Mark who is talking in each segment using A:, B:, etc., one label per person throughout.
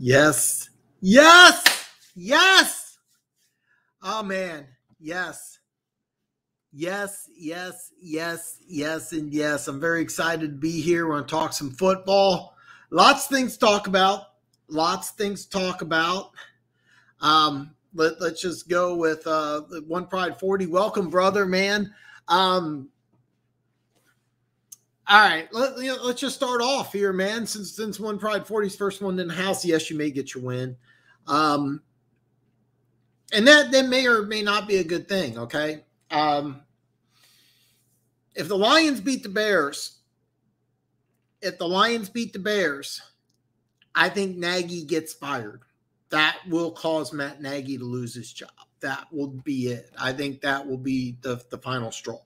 A: Yes. Yes. Yes. Oh, man. Yes. Yes, yes, yes, yes, and yes. I'm very excited to be here. We're going to talk some football. Lots of things to talk about. Let's just go with One Pride 40. Welcome, brother, man. All right, let's just start off here, man. Since One Pride 40's first one in the house, yes, you may get your win. And that may or may not be a good thing, okay? If the Lions beat the Bears, I think Nagy gets fired. That will cause Matt Nagy to lose his job. That will be it. I think that will be the final straw.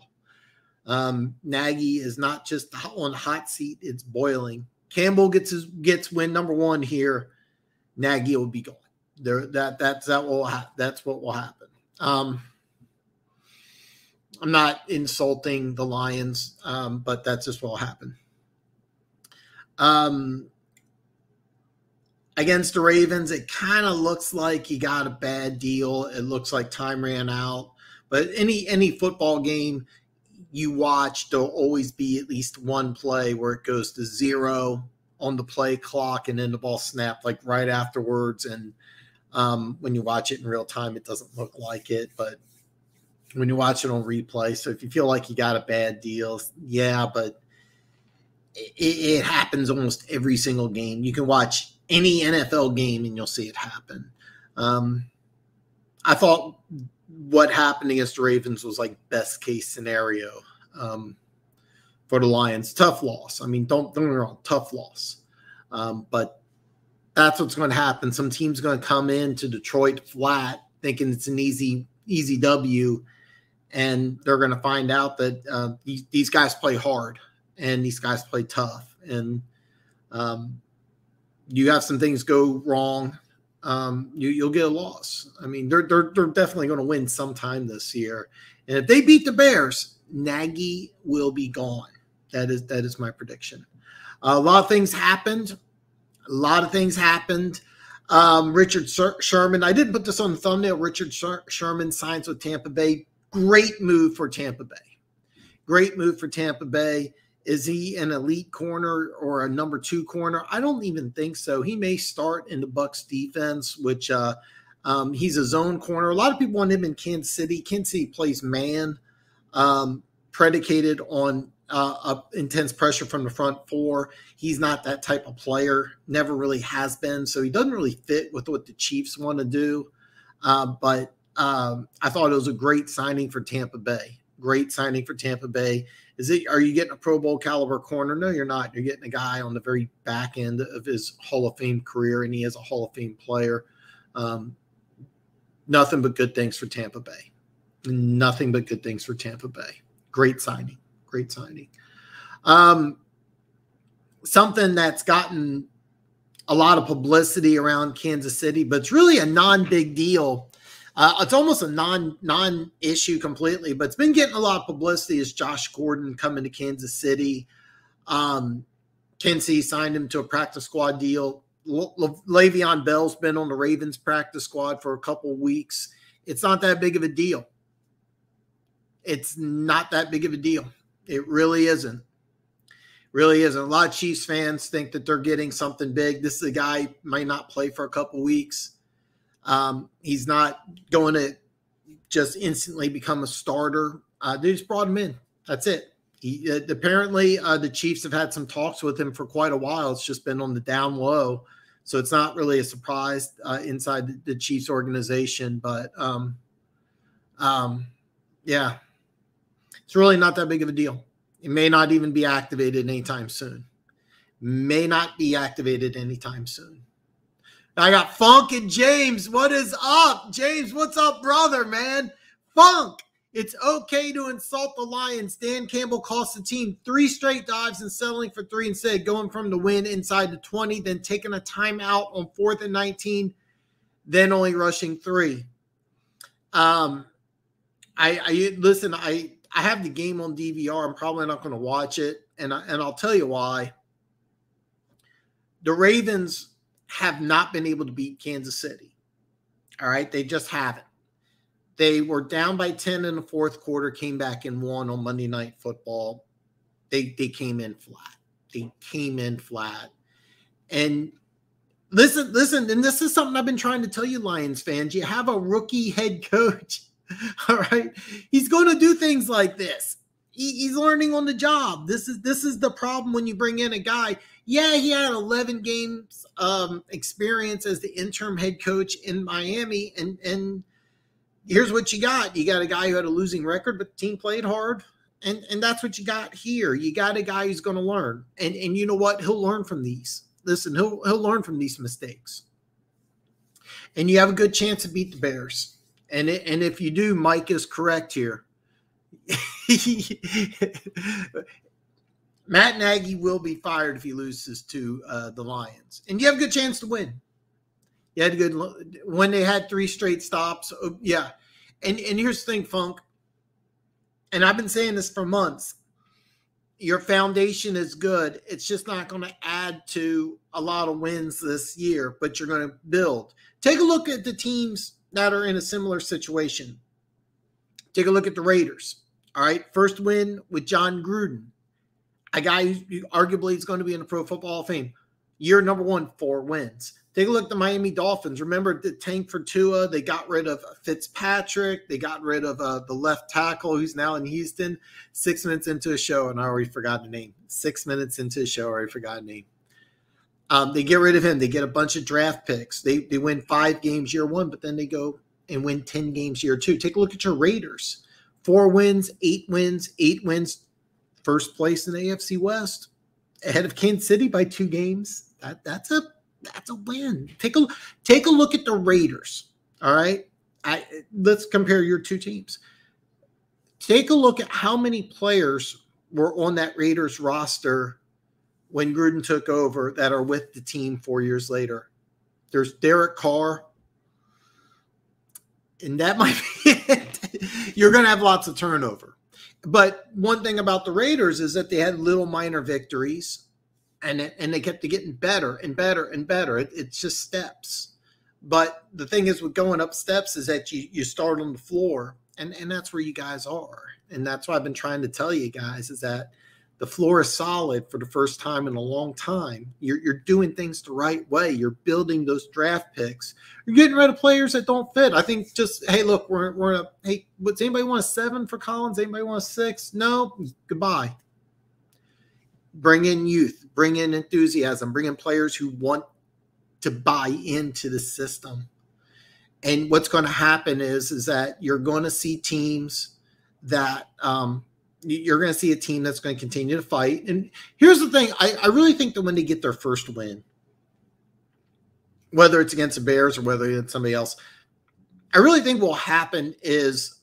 A: Nagy is not just on the hot seat; it's boiling. Campbell gets win number one here. Nagy will be gone. That's what will happen. I'm not insulting the Lions, but that's just what will happen. Against the Ravens, it kind of looks like you got a bad deal. It looks like time ran out. But any football game you watch, there'll always be at least one play where it goes to 0 on the play clock and then the ball snapped like right afterwards. And when you watch it in real time, it doesn't look like it. But when you watch it on replay, so if you feel like you got a bad deal, yeah, but it happens almost every single game. You can watch any NFL game and you'll see it happen. I thought what happened against the Ravens was like best case scenario for the Lions. Tough loss. I mean, don't get me wrong, tough loss. But that's what's going to happen. Some team's going to come into Detroit flat thinking it's an easy W, and they're going to find out that these guys play hard and these guys play tough. And you have some things go wrong, you'll get a loss. I mean, they're definitely going to win sometime this year. And if they beat the Bears, Nagy will be gone. That is my prediction. A lot of things happened. Richard Sherman, I didn't put this on the thumbnail. Richard Sherman signs with Tampa Bay. Great move for Tampa Bay. Is he an elite corner or a number 2 corner? I don't even think so. He may start in the Bucs defense, which he's a zone corner. A lot of people want him in Kansas City. Kansas City plays man, predicated on intense pressure from the front 4. He's not that type of player, never really has been. So he doesn't really fit with what the Chiefs want to do. But I thought it was a great signing for Tampa Bay. Are you getting a Pro Bowl caliber corner? No, you're not. You're getting a guy on the very back end of his Hall of Fame career, and he is a Hall of Fame player. Nothing but good things for Tampa Bay. Great signing. Something that's gotten a lot of publicity around Kansas City, but it's really a non-big deal. It's almost a non-issue completely, but it's been getting a lot of publicity is Josh Gordon coming to Kansas City. Kansas City signed him to a practice squad deal. Le'Veon Bell's been on the Ravens practice squad for a couple of weeks. It's not that big of a deal. It really isn't. A lot of Chiefs fans think that they're getting something big. This is a guy might not play for a couple of weeks. He's not going to just instantly become a starter. They just brought him in. That's it. Apparently, the Chiefs have had some talks with him for quite a while. It's just been on the down low. So it's not really a surprise inside the Chiefs organization. But, yeah, it's really not that big of a deal. It may not even be activated anytime soon. I got Funk and James. What is up? James, what's up, brother, man? Funk, it's okay to insult the Lions. Dan Campbell cost the team 3 straight dives and settling for 3 instead, going from the win inside the 20, then taking a timeout on 4th and 19, then only rushing 3. Listen, I have the game on DVR. I'm probably not going to watch it, and I'll tell you why. The Ravens have not been able to beat Kansas City. All right, they just haven't. They were down by 10 in the fourth quarter, came back and won on Monday Night Football. They came in flat. They came in flat. And listen, and this is something I've been trying to tell you, Lions fans. You have a rookie head coach, all right? He's going to do things like this. He's learning on the job. This is the problem when you bring in a guy. Yeah, he had 11 games experience as the interim head coach in Miami, and here's what you got. You got a guy who had a losing record, but the team played hard. And that's what you got here. You got a guy who's going to learn. And you know what? He'll learn from these. Listen, he'll learn from these mistakes. And you have a good chance to beat the Bears. And if you do, Mike is correct here. Matt Nagy will be fired if he loses to the Lions. And you have a good chance to win. You had a good when they had 3 straight stops. Yeah. And here's the thing, Funk. And I've been saying this for months. Your foundation is good. It's just not going to add to a lot of wins this year, but you're going to build. Take a look at the teams that are in a similar situation. Take a look at the Raiders. All right. First win with John Gruden, a guy who arguably is going to be in the Pro Football Hall of Fame. Year number 1, 4 wins. Take a look at the Miami Dolphins. Remember the tank for Tua? They got rid of Fitzpatrick. They got rid of the left tackle who's now in Houston. 6 minutes into a show, and I already forgot the name. 6 minutes into a show, I already forgot the name. They get rid of him. They get a bunch of draft picks. They win 5 games year 1, but then they go and win 10 games year 2. Take a look at your Raiders. 4 wins, 8 wins, 8 wins. First place in the AFC West. Ahead of Kansas City by 2 games. That's a win. Take a look at the Raiders. All right. Let's compare your 2 teams. Take a look at how many players were on that Raiders roster when Gruden took over that are with the team 4 years later. There's Derek Carr. And that might be it. You're going to have lots of turnover. But one thing about the Raiders is that they had little minor victories. And they kept getting better and better and better. It's just steps. But the thing is with going up steps is that you start on the floor, and that's where you guys are. And that's what I've been trying to tell you guys is that the floor is solid for the first time in a long time. You're doing things the right way. You're building those draft picks. You're getting rid of players that don't fit. I think just, hey, look, hey, does anybody want a 7 for Collins? Anybody want a 6? No, goodbye. Bring in youth, bring in enthusiasm, bring in players who want to buy into the system. And what's going to happen is that you're going to see teams that you're going to see a team that's going to continue to fight. And here's the thing. I really think that when they get their first win, whether it's against the Bears or whether it's somebody else, I really think what will happen is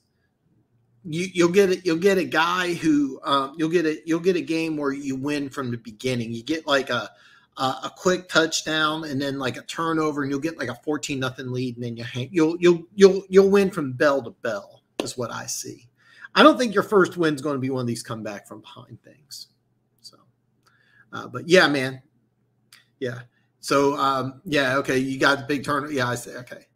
A: you'll get a guy who you'll get a game where you win from the beginning. You get like a quick touchdown and then like a turnover, and you'll get like a 14-0 lead, and then you'll win from bell to bell is what I see. I don't think your first win is going to be one of these come back from behind things. So, but yeah, man, yeah. So yeah, okay, you got the big turnover. Yeah, I say okay.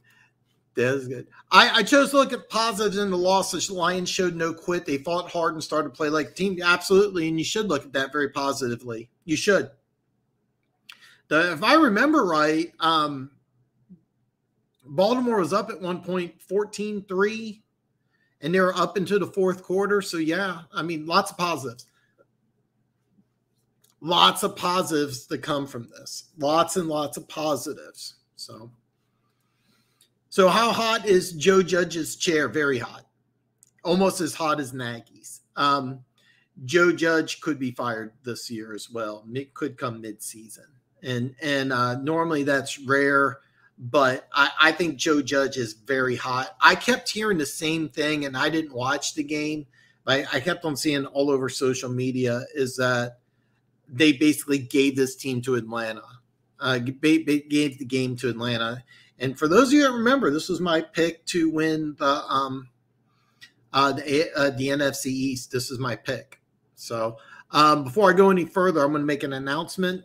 A: That is good. I chose to look at positives in the loss. The Lions showed no quit. They fought hard and started to play like a team. Absolutely, and you should look at that very positively. You should. If I remember right, Baltimore was up at one point 14-3, and they were up into the fourth quarter. So, yeah, I mean, lots of positives. Lots of positives to come from this. Lots and lots of positives. So how hot is Joe Judge's chair? Very hot. Almost as hot as Nagy's. Joe Judge could be fired this year as well. It could come mid-season. And normally that's rare, but I think Joe Judge is very hot. I kept hearing the same thing, and I didn't watch the game. But I kept on seeing all over social media is that they basically gave this team to Atlanta. Gave the game to Atlanta. And for those of you that remember, this was my pick to win the NFC East. This is my pick. So before I go any further, I'm going to make an announcement.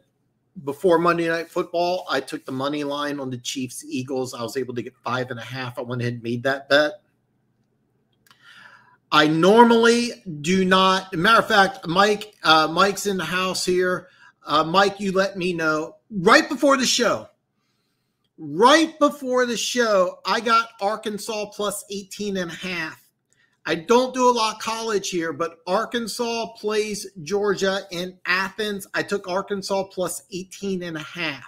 A: before Monday Night Football, I took the money line on the Chiefs Eagles. I was able to get 5.5. I went ahead and made that bet. I normally do not. Matter of fact, Mike's in the house here. Mike, you let me know right before the show. Right before the show, I got Arkansas plus 18.5. I don't do a lot of college here, but Arkansas plays Georgia in Athens. I took Arkansas plus 18.5.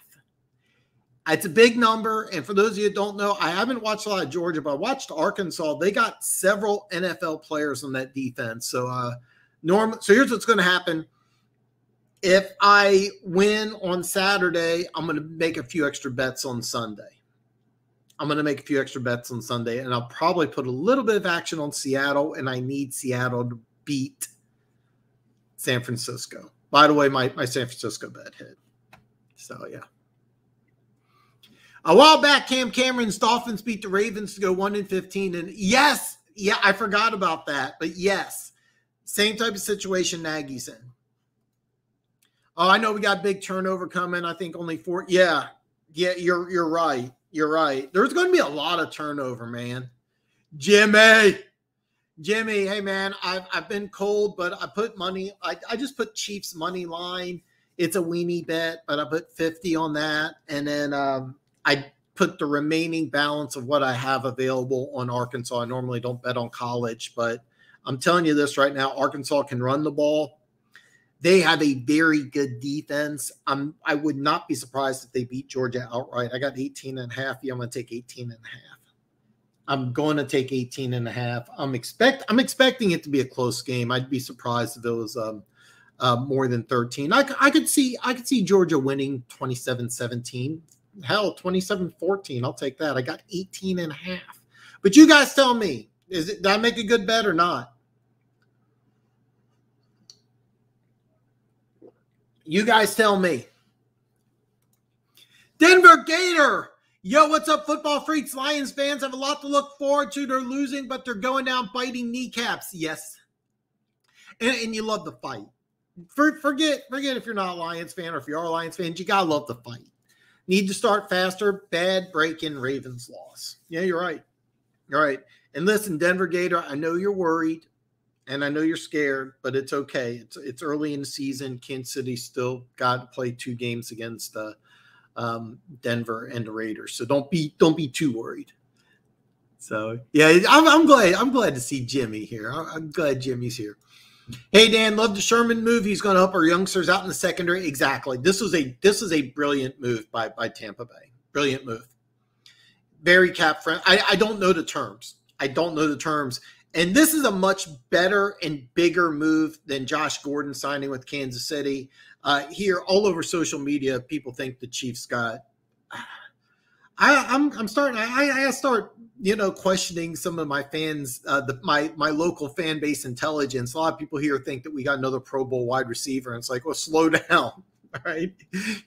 A: It's a big number, and for those of you who don't know, I haven't watched a lot of Georgia, but I watched Arkansas. They got several NFL players on that defense. So, so here's what's going to happen. If I win on Saturday, I'm going to make a few extra bets on Sunday. And I'll probably put a little bit of action on Seattle, and I need Seattle to beat San Francisco. By the way, my San Francisco bet hit. So, yeah. A while back, Cam Cameron's Dolphins beat the Ravens to go 1-15. And yes, I forgot about that. But yes, same type of situation Nagy's in. Oh, I know we got big turnover coming. I think only 4. Yeah, you're right. You're right. There's going to be a lot of turnover, man. Jimmy, hey, man, I've been cold, but I put money. I just put Chiefs money line. It's a weenie bet, but I put 50 on that. And then I put the remaining balance of what I have available on Arkansas. I normally don't bet on college, but I'm telling you this right now, Arkansas can run the ball. They have a very good defense. I would not be surprised if they beat Georgia outright. I got 18.5. Yeah, I'm going to take 18.5. I'm going to take 18.5. I'm expecting it to be a close game. I'd be surprised if it was more than 13. I could see Georgia winning 27-17. Hell, 27-14. I'll take that. I got 18.5. But you guys tell me, did I make a good bet or not? You guys tell me. Denver Gator. Yo, what's up, football freaks? Lions fans have a lot to look forward to. They're losing, but they're going down biting kneecaps. Yes. And you love the fight. Forget if you're not a Lions fan, or if you are a Lions fan, you got to love the fight. Need to start faster. Bad break-in Ravens loss. Yeah, you're right. All right. And listen, Denver Gator, I know you're worried. And I know you're scared, but it's okay. It's early in the season. Kansas City still got to play 2 games against Denver and the Raiders. So don't be too worried. So yeah, I'm glad to see Jimmy here. I'm glad Jimmy's here. Hey Dan, love the Sherman move. He's going to help our youngsters out in the secondary. Exactly. This is a brilliant move by Tampa Bay. Brilliant move. Very cap friendly. I don't know the terms. And this is a much better and bigger move than Josh Gordon signing with Kansas City. Here, all over social media, people think the Chiefs got. I start questioning some of my fans, my local fan base intelligence. A lot of people here think that we got another Pro Bowl wide receiver, and it's like, well, slow down, all right?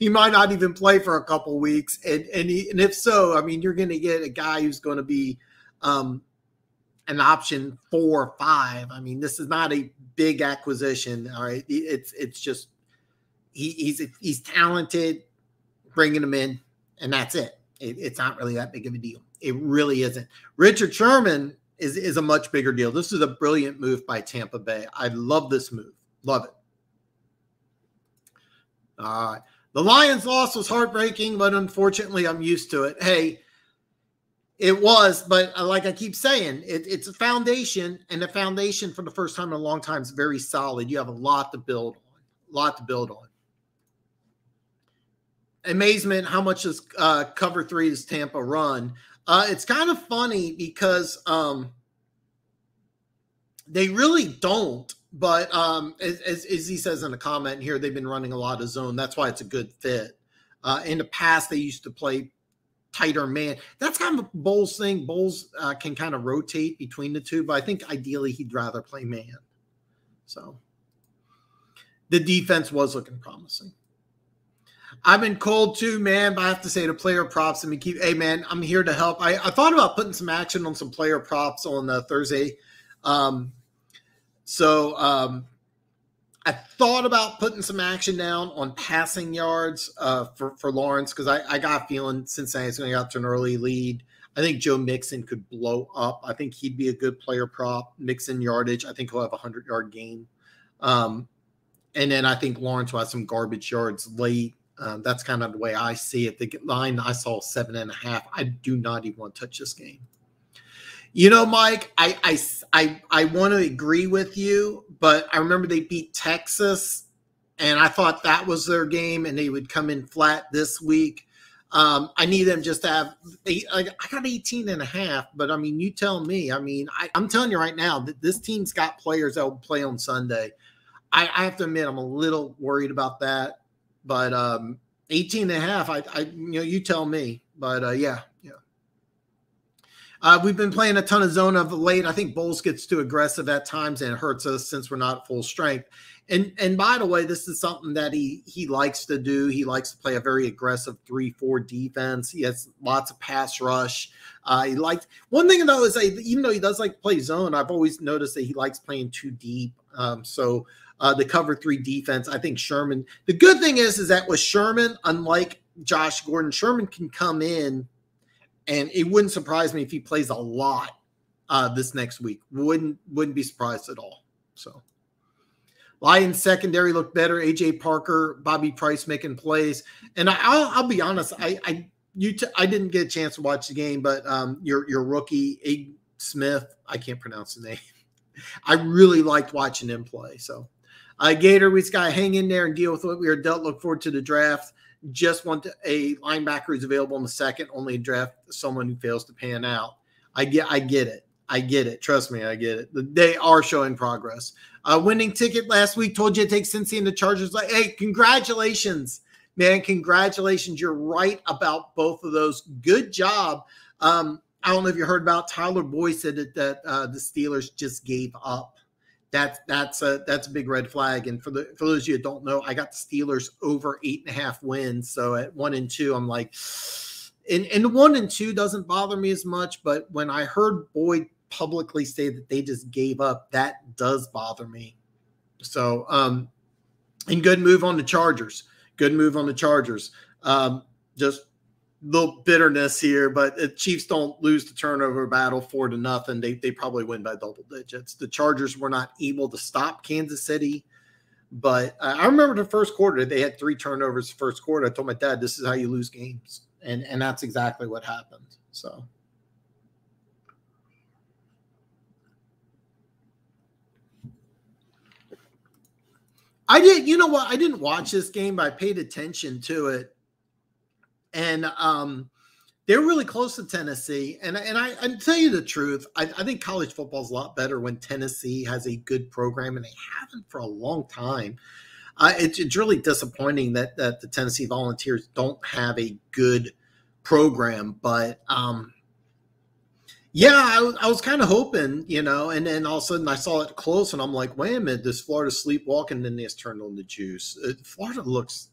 A: He might not even play for a couple weeks, and if so, I mean, you're going to get a guy who's going to be. An option 4 or 5. I mean, this is not a big acquisition. All right. It's just, he's talented, bringing him in, and that's it. It's not really that big of a deal. It really isn't. Richard Sherman is a much bigger deal. This is a brilliant move by Tampa Bay. I love this move. Love it. All right. The Lions loss was heartbreaking, but unfortunately I'm used to it. Hey, it was, but like I keep saying, it's a foundation, and the foundation for the first time in a long time is very solid. You have a lot to build on. Amazement, how much does cover 3 does Tampa run? It's kind of funny because they really don't, but as he says in a comment here, they've been running a lot of zone. That's why it's a good fit. In the past, they used to play tighter man. That's kind of Bowles' thing. Bowles can kind of rotate between the two, but I think ideally he'd rather play man. So the defense was looking promising. I've been cold too, man, but I have to say the player props. Hey, man, I'm here to help. I thought about putting some action on some player props on Thursday. I I thought about putting some action down on passing yards for Lawrence because I got a feeling Cincinnati's going to get out to an early lead. I think Joe Mixon could blow up. I think he'd be a good player prop. Mixon yardage. I think he'll have a 100-yard game. And then I think Lawrence will have some garbage yards late. That's kind of the way I see it. The line I saw 7.5. I do not even want to touch this game. You know, Mike, I want to agree with you, but I remember they beat Texas, and I thought that was their game, and they would come in flat this week. I need them just to have I got 18.5, but I mean, you tell me. I mean, I'm telling you right now that this team's got players that will play on Sunday. I have to admit I'm a little worried about that, but 18.5, you tell me. But yeah. We've been playing a ton of zone of late. I think Bowles gets too aggressive at times, and it hurts us since we're not at full strength. And by the way, this is something that he likes to do. He likes to play a very aggressive 3-4 defense. He has lots of pass rush. One thing though is that even though he does like to play zone, I've always noticed that he likes playing too deep. So the cover 3 defense, I think Sherman. The good thing is that with Sherman, unlike Josh Gordon, Sherman can come in. And it wouldn't surprise me if he plays a lot this next week. Wouldn't be surprised at all. So, Lions secondary looked better. AJ Parker, Bobby Price making plays. And I'll be honest, I didn't get a chance to watch the game, but your rookie Ig Smith, I can't pronounce the name. I really liked watching him play. So, Gator, we just got to hang in there and deal with what we are dealt. Look forward to the draft. Just want a linebacker who's available in the second, only draft someone who fails to pan out. I get it. I get it. Trust me, I get it. They are showing progress. Winning ticket last week, told you to take Cincy and the Chargers. Like, hey, congratulations, man. Congratulations. You're right about both of those. Good job. I don't know if you heard about Tyler Boyd said that the Steelers just gave up. That's a big red flag. And for those of you that don't know, I got the Steelers over 8.5 wins. So at 1-2, I'm like, and the 1-2 doesn't bother me as much. But when I heard Boyd publicly say that they just gave up, that does bother me. So, and good move on the Chargers. Just little bitterness here, but the Chiefs don't lose the turnover battle 4-0. They probably win by double digits. The Chargers were not able to stop Kansas City, but I remember the first quarter, they had 3 turnovers the first quarter. I told my dad, this is how you lose games. And that's exactly what happened. So. You know what? I didn't watch this game, but I paid attention to it. And they're really close to Tennessee. And I tell you the truth, I think college football is a lot better when Tennessee has a good program, and they haven't for a long time. It's really disappointing that the Tennessee Volunteers don't have a good program. But, yeah, I was kind of hoping, and then all of a sudden I saw it close, and I'm like, wait a minute, this Florida sleepwalking, and then they just turned on the juice. Florida looks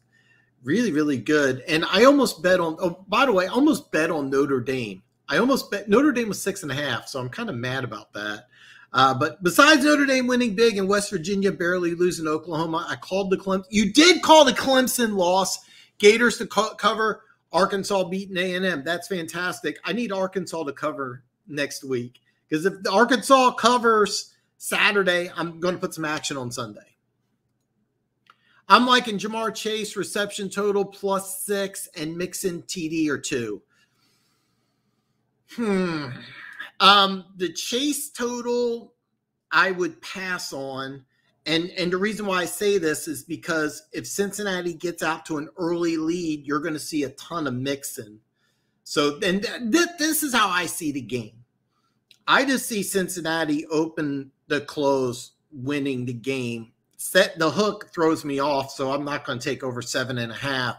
A: really, really good. And I almost bet on, by the way, I almost bet on Notre Dame. I almost bet Notre Dame was 6.5, so I'm kind of mad about that. But besides Notre Dame winning big and West Virginia barely losing to Oklahoma, I called the Clemson. You did call the Clemson loss. Gators to cover, Arkansas beating A&M. That's fantastic. I need Arkansas to cover next week because if the Arkansas covers Saturday, I'm going to put some action on Sunday. I'm liking Jamar Chase reception total +6 and Mixon TD or 2. The Chase total I would pass on. And the reason why I say this is because if Cincinnati gets out to an early lead, you're going to see a ton of Mixon. So then this is how I see the game. I just see Cincinnati open the close, winning the game. Set the hook throws me off, so I'm not going to take over 7.5.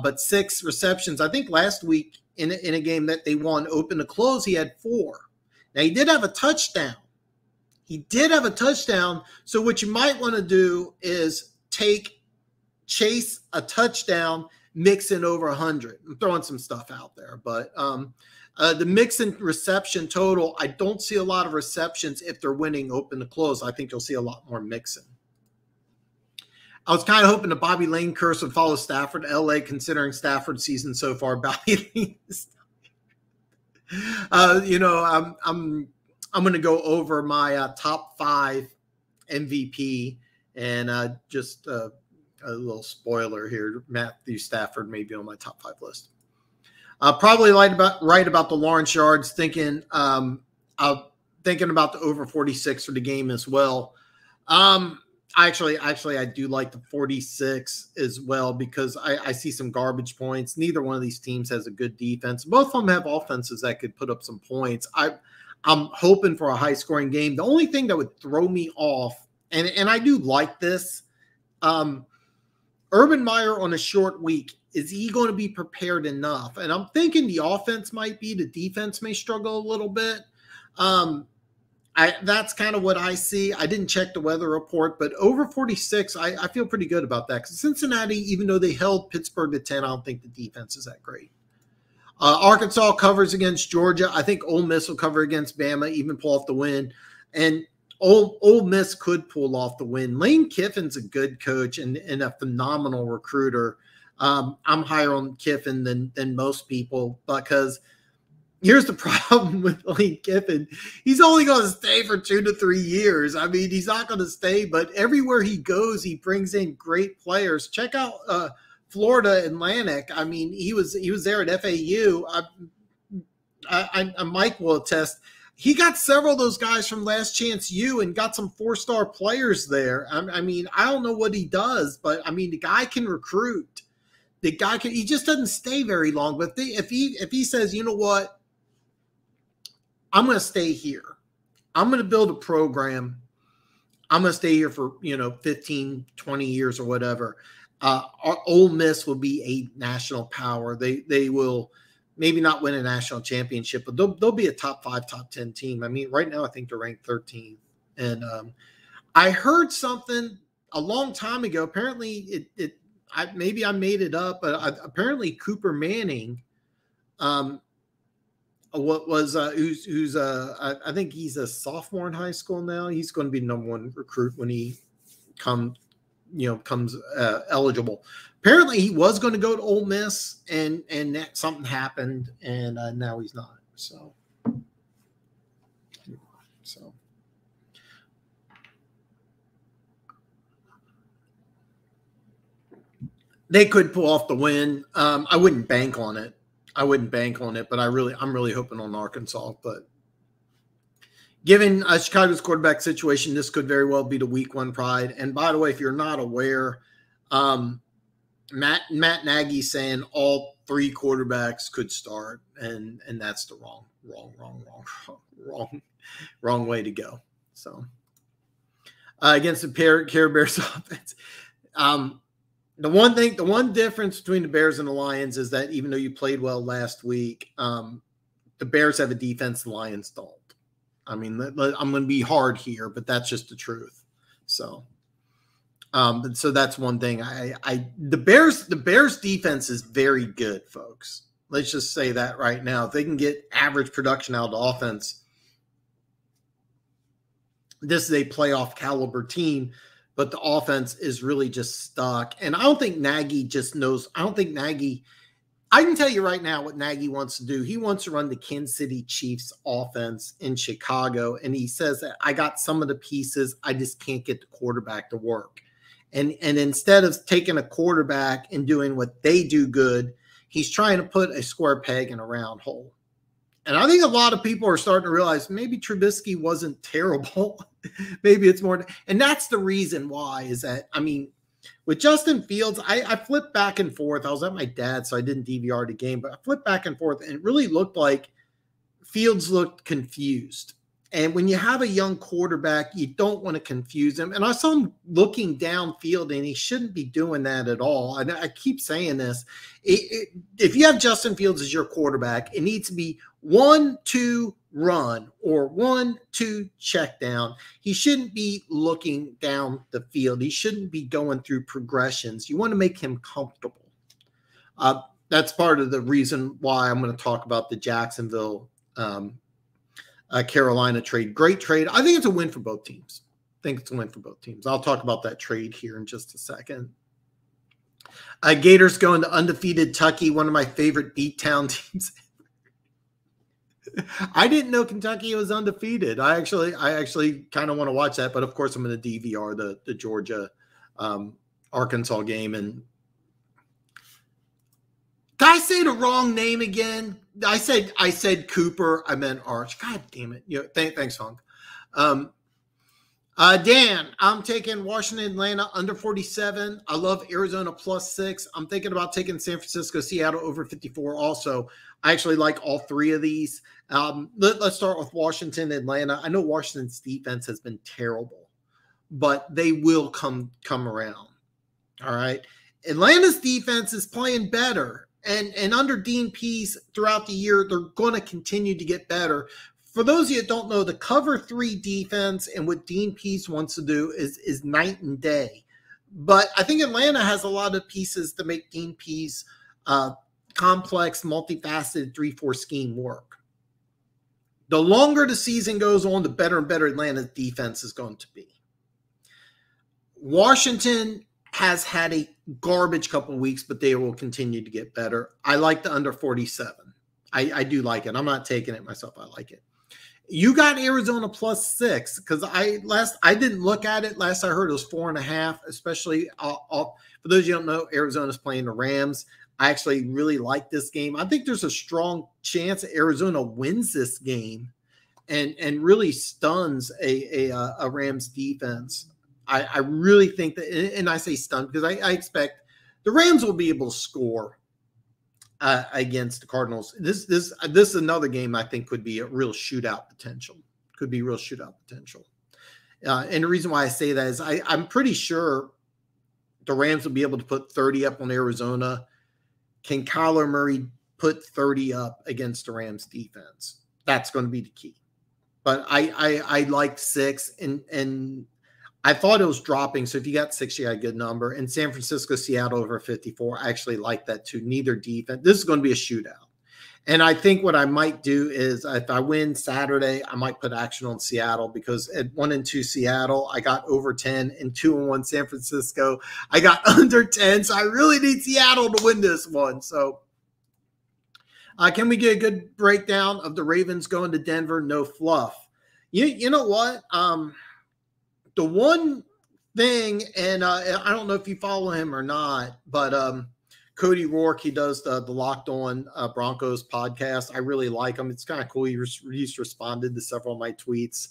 A: But 6 receptions. I think last week in a game that they won open to close, he had 4. Now, he did have a touchdown. So what you might want to do is take Chase a touchdown, Mixon over 100. I'm throwing some stuff out there. But the Mixon reception total, I don't see a lot of receptions if they're winning open to close. I think you'll see a lot more Mixon. I was kind of hoping the Bobby Lane curse would follow Stafford to LA, considering Stafford's season so far. Bobby Lane is, I'm going to go over my top 5 MVP, and just a little spoiler here: Matthew Stafford may be on my top 5 list. Probably right about the Lawrence yards. Thinking about the over 46 for the game as well. Actually, I do like the 46 as well, because I see some garbage points. Neither one of these teams has a good defense. Both of them have offenses that could put up some points. I'm hoping for a high-scoring game. The only thing that would throw me off, and I do like this, Urban Meyer on a short week, is he going to be prepared enough? And I'm thinking the offense might be, the defense may struggle a little bit. That's kind of what I see. I didn't check the weather report, but over 46, I feel pretty good about that. Because Cincinnati, even though they held Pittsburgh to 10, I don't think the defense is that great. Arkansas covers against Georgia. I think Ole Miss will cover against Bama, even pull off the win. And Ole Miss could pull off the win. Lane Kiffin's a good coach and a phenomenal recruiter. I'm higher on Kiffin than most people, because here's the problem with Lane Kiffin. He's only going to stay for 2 to 3 years. I mean, he's not going to stay, but everywhere he goes, he brings in great players. Check out Florida Atlantic. I mean, he was there at FAU. Mike will attest. He got several of those guys from Last Chance U and got some 4-star players there. I mean, I don't know what he does, but I mean, the guy can recruit. He just doesn't stay very long. But if he says, you know what, I'm going to stay here. I'm going to build a program. I'm going to stay here for, 15, 20 years or whatever. Ole Miss will be a national power. They will maybe not win a national championship, but they'll be a top 5, top 10 team. I mean, right now I think they're ranked 13th. And I heard something a long time ago. Apparently maybe I made it up, but apparently Cooper Manning, I think he's a sophomore in high school now. He's going to be the number 1 recruit when he comes eligible. Apparently he was going to go to Ole Miss, and something happened, and now he's not. So they could pull off the win. I wouldn't bank on it. But I'm really hoping on Arkansas. But given Chicago's quarterback situation, this could very well be the week 1 pride. And by the way, if you're not aware, Matt Nagy saying all 3 quarterbacks could start, and that's the wrong way to go. So against the Care Bears offense. The one difference between the Bears and the Lions is that even though you played well last week, the Bears have a defense, the Lions don't. I mean, I'm going to be hard here, but that's just the truth. So that's one thing. The Bears defense is very good, folks. Let's just say that right now. If they can get average production out of the offense, this is a playoff caliber team. But the offense is really just stuck. And I don't think Nagy just knows. I can tell you right now what Nagy wants to do. He wants to run the Kansas City Chiefs offense in Chicago. And he says that I got some of the pieces. I just can't get the quarterback to work. And instead of taking a quarterback and doing what they do good, he's trying to put a square peg in a round hole. And I think a lot of people are starting to realize maybe Trubisky wasn't terrible. Maybe it's more. And that's the reason why is that, I mean, with Justin Fields, I flipped back and forth. I was at my dad's, so I didn't DVR the game, but I flipped back and forth, and it really looked like Fields looked confused. And when you have a young quarterback, you don't want to confuse him. And I saw him looking downfield, and he shouldn't be doing that at all. And I keep saying this. If you have Justin Fields as your quarterback, it needs to be 1-2 run or 1-2 check down. He shouldn't be looking down the field. He shouldn't be going through progressions. You want to make him comfortable. That's part of the reason why I'm going to talk about the Jacksonville Carolina trade. Great trade. I think it's a win for both teams. think it's a win for both teams. I'll talk about that trade here in just a second. Gators going to undefeated Kentucky, one of my favorite beatdown teams. I didn't know Kentucky was undefeated. I actually kind of want to watch that, but of course I'm going to DVR the Georgia Arkansas game. And did I say the wrong name again? I said Cooper. I meant Arch. God damn it! Thanks, Funk. Dan, I'm taking Washington, Atlanta under 47. I love Arizona +6. I'm thinking about taking San Francisco, Seattle over 54 also. I actually like all three of these. Let's start with Washington, Atlanta. I know Washington's defense has been terrible, but they will come around. All right. Atlanta's defense is playing better. And under Dean Pease throughout the year, they're going to continue to get better. For those of you that don't know, the cover 3 defense and what Dean Pease wants to do is night and day. But I think Atlanta has a lot of pieces to make Dean Pease complex, multifaceted 3-4 scheme work. The longer the season goes on, the better and better Atlanta's defense is going to be. Washington has had a garbage couple of weeks, but they will continue to get better. I like the under 47. I do like it. I'm not taking it myself. I like it. You got Arizona +6 because I didn't look at it. Last I heard it was 4.5, especially for those of you who don't know, Arizona's playing the Rams. I actually really like this game. I think there's a strong chance that Arizona wins this game and really stuns a Rams defense. I really think that, and I say stun because I expect the Rams will be able to score against the Cardinals. This is another game I think could be a real shootout potential. Could be real shootout potential. And the reason why I say that is I'm pretty sure the Rams will be able to put 30 up on Arizona. Can Kyler Murray put 30 up against the Rams defense? That's going to be the key. But I like 6 and I thought it was dropping. So if you got 6, you got a good number. And San Francisco, Seattle over 54. I actually like that too. Neither defense. This is going to be a shootout. And I think what I might do is if I win Saturday, I might put action on Seattle because at 1-2 Seattle, I got over 10 and 2-1 San Francisco. I got under 10. So I really need Seattle to win this one. So can we get a good breakdown of the Ravens going to Denver? No fluff. You know what? The one thing, and I don't know if you follow him or not, but Cody Rourke, he does the Locked On Broncos podcast. I really like him. It's kind of cool. He's responded to several of my tweets,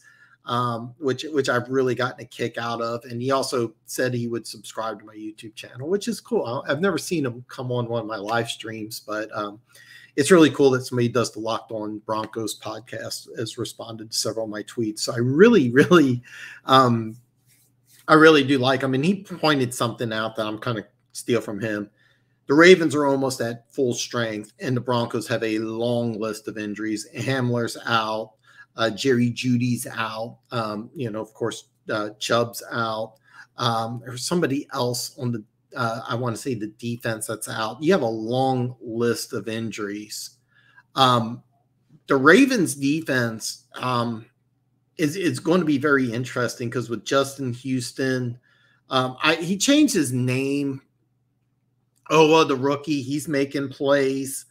A: which I've really gotten a kick out of. And he also said he would subscribe to my YouTube channel, which is cool. I've never seen him come on one of my live streams, but it's really cool that somebody does the Locked On Broncos podcast has responded to several of my tweets. So I really do like him. And he pointed something out that I'm kind of steal from him. The Ravens are almost at full strength, and the Broncos have a long list of injuries. Hamler's out. Jerry Judy's out. Of course, Chubb's out. There's somebody else on the I want to say the defense that's out. You have a long list of injuries. The Ravens defense is going to be very interesting because with Justin Houston, he changed his name. The rookie, he's making plays.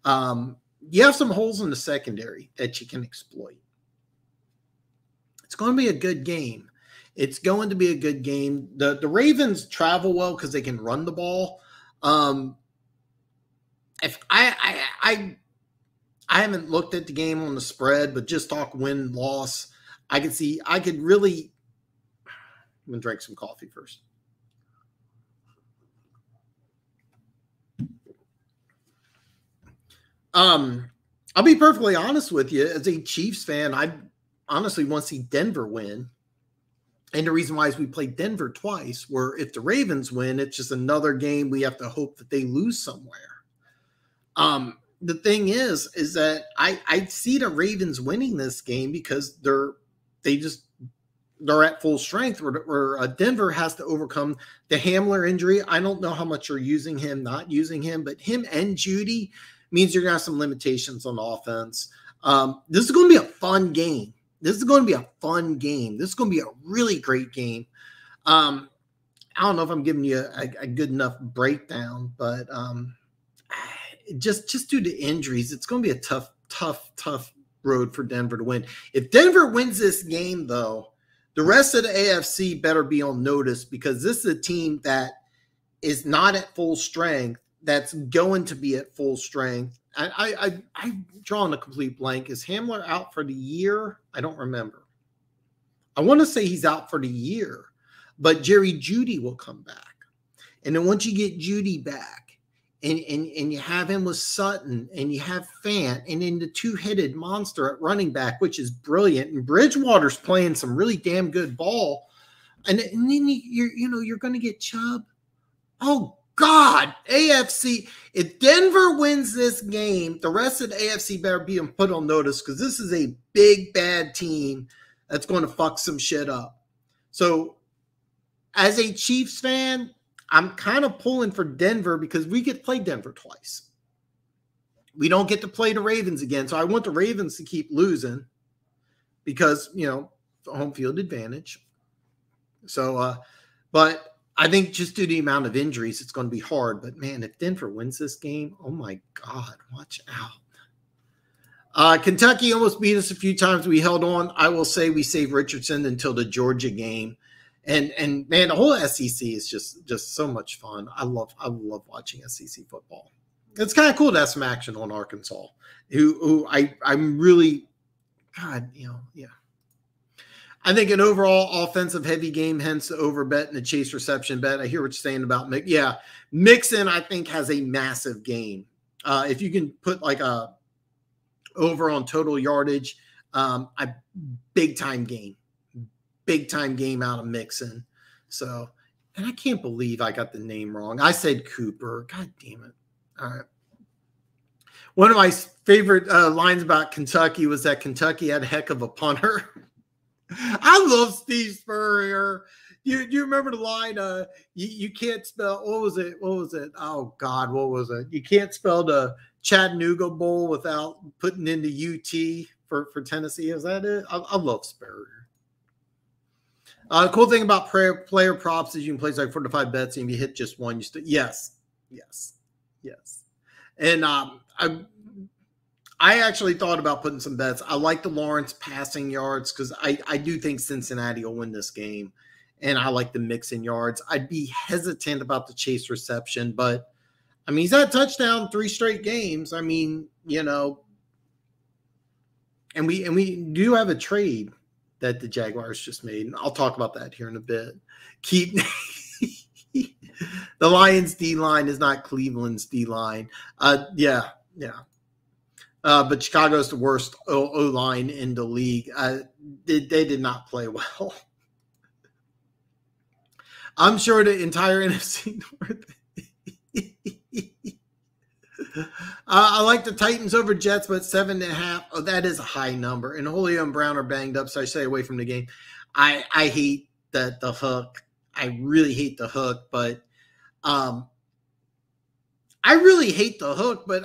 A: You have some holes in the secondary that you can exploit. It's going to be a good game. It's going to be a good game. The Ravens travel well because they can run the ball. If I haven't looked at the game on the spread, but just talk win-loss, I could really. I'm gonna drink some coffee first. I'll be perfectly honest with you. As a Chiefs fan, I honestly want to see Denver win. And the reason why is we played Denver twice, where if the Ravens win, it's just another game we have to hope that they lose somewhere. The thing is that I see the Ravens winning this game because they're at full strength. Where Denver has to overcome the Hamler injury. I don't know how much you're using him, not using him, but him and Judy means you're going to have some limitations on offense. This is going to be a fun game. This is going to be a fun game. This is going to be a really great game. I don't know if I'm giving you a good enough breakdown, but just due to injuries, it's going to be a tough road for Denver to win. If Denver wins this game, though, the rest of the AFC better be on notice, because this is a team that is not at full strength, that's going to be at full strength. I'm drawing a complete blank. Is Hamler out for the year? I don't remember. I want to say he's out for the year, but Jerry Jeudy will come back. And then once you get Jeudy back, and you have him with Sutton, and you have Fant, and then the two-headed monster at running back, which is brilliant. And Bridgewater's playing some really damn good ball. And then you're going to get Chubb. Oh, God, AFC. If Denver wins this game, the rest of the AFC better be put on notice, because this is a big, bad team that's going to fuck some shit up. So as a Chiefs fan, I'm kind of pulling for Denver, because we get to play Denver twice. We don't get to play the Ravens again. So I want the Ravens to keep losing, because, home field advantage. So, but I think just due to the amount of injuries, it's going to be hard. But, man, if Denver wins this game, oh, my God, watch out. Kentucky almost beat us a few times. We held on. I will say we saved Richardson until the Georgia game. And man, the whole SEC is just so much fun. I love watching SEC football. It's kind of cool to have some action on Arkansas, who I'm really, God, yeah. I think an overall offensive heavy game, hence the over bet and the chase reception bet. I hear what you're saying about Mixon, I think, has a massive game. If you can put like a over on total yardage, a big time game out of Mixon. So, and I can't believe I got the name wrong. I said Cooper. God damn it. All right. One of my favorite lines about Kentucky was that Kentucky had a heck of a punter. I love Steve Spurrier. You remember the line, you can't spell, what was it? Oh, God, what was it? You can't spell the Chattanooga Bowl without putting in the UT for Tennessee. Is that it? I love Spurrier. The cool thing about player props is you can place like 4 to 5 bets, and if you hit just one, you still yes. And I actually thought about putting some bets. I like the Lawrence passing yards, because I do think Cincinnati will win this game, and I like the Mixon yards. I'd be hesitant about the chase reception, but I mean, he's had a touchdown 3 straight games. I mean, and we do have a trade that the Jaguars just made. And I'll talk about that here in a bit. The Lions D-line is not Cleveland's D-line. Yeah. But Chicago's the worst O-line in the league. They did not play well. I'm sure the entire NFC North. I like the Titans over Jets, but 7.5. Oh, that is a high number. And Julio and Brown are banged up, so I stay away from the game. I hate the hook. I really hate the hook, but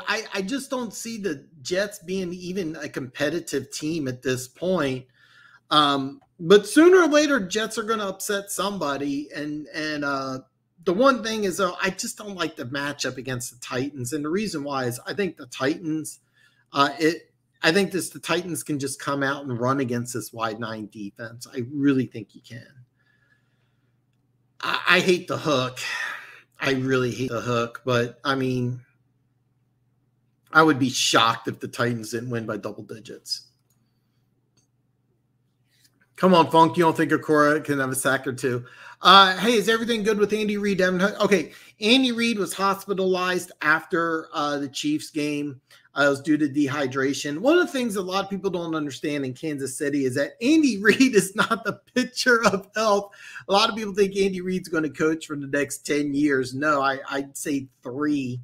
A: I just don't see the Jets being even a competitive team at this point. But sooner or later, Jets are going to upset somebody, and the one thing is, though, I just don't like the matchup against the Titans. And the reason why is I think the Titans, the Titans can just come out and run against this wide 9 defense. I really think you can. I hate the hook. I really hate the hook. But, I mean, I would be shocked if the Titans didn't win by double digits. Come on, Funk. You don't think Okora can have a sack or two? Hey, is everything good with Andy Reid? Okay, Andy Reid was hospitalized after the Chiefs game. It was due to dehydration. One of the things a lot of people don't understand in Kansas City is that Andy Reid is not the picture of health. A lot of people think Andy Reid's going to coach for the next 10 years. No, I'd say 3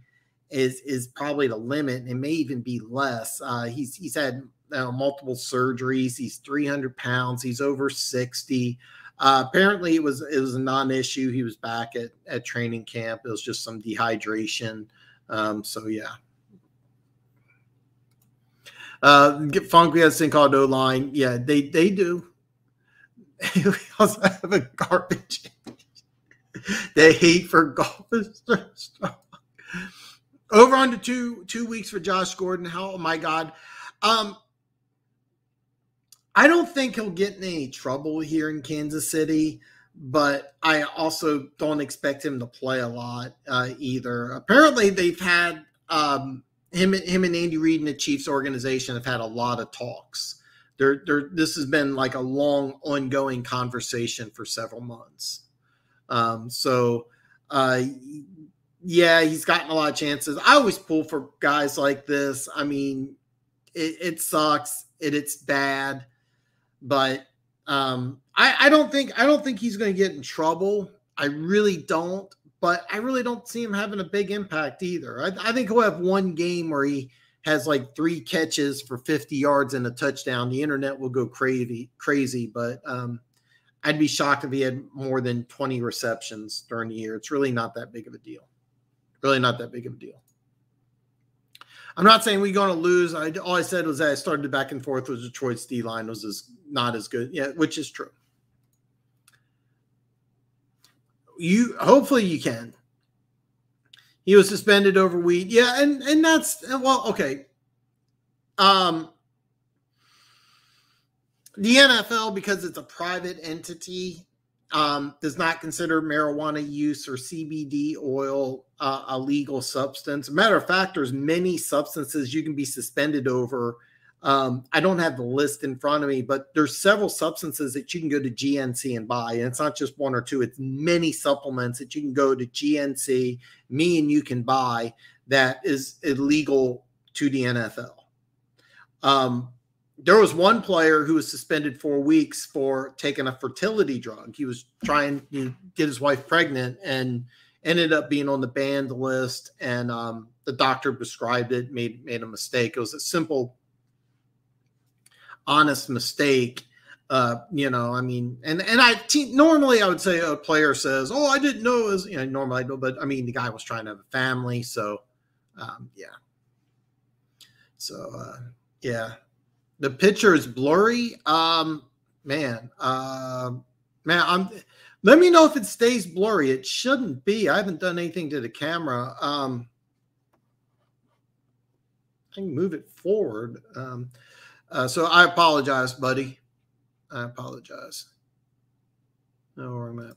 A: is probably the limit. It may even be less. He's had multiple surgeries. He's 300 pounds. He's over 60. Apparently it was a non-issue. He was back at training camp. It was just some dehydration. So yeah. Get Funk, we have this thing called O-line. Yeah, they do. We also have a garbage. They hate for golf. Over under 2 weeks for Josh Gordon. Oh my God. I don't think he'll get in any trouble here in Kansas City, but I also don't expect him to play a lot either. Apparently, they've had him and Andy Reid and the Chiefs organization have had a lot of talks. This has been like a long, ongoing conversation for several months. Yeah, he's gotten a lot of chances. I always pull for guys like this. I mean, it sucks. It's bad. But I don't think he's going to get in trouble. I really don't. But I really don't see him having a big impact either. I think he'll have one game where he has like 3 catches for 50 yards and a touchdown. The internet will go crazy. But I'd be shocked if he had more than 20 receptions during the year. It's really not that big of a deal. Really not that big of a deal. I'm not saying we're going to lose. All I said was that I started back and forth with Detroit's D-line was not as good. Yeah, which is true. Hopefully you can. He was suspended over weed. Yeah, and that's well, okay. The NFL, because it's a private entity, does not consider marijuana use or CBD oil a legal substance. Matter of fact, there's many substances you can be suspended over. I don't have the list in front of me, but there's several substances that you can go to GNC and buy. And it's not just 1 or 2. It's many supplements that you can go to GNC, me and you can buy that is illegal to the NFL. There was one player who was suspended 4 weeks for taking a fertility drug. He was trying to get his wife pregnant and ended up being on the banned list. And the doctor prescribed it, made a mistake. It was a simple, honest mistake. I mean, normally I would say a player says, "Oh, I didn't know it was," normally I do, but I mean, the guy was trying to have a family. So, yeah. So, yeah. The picture is blurry. Let me know if it stays blurry. It shouldn't be. I haven't done anything to the camera. I can move it forward. So I apologize, buddy. I apologize. No, where I'm at.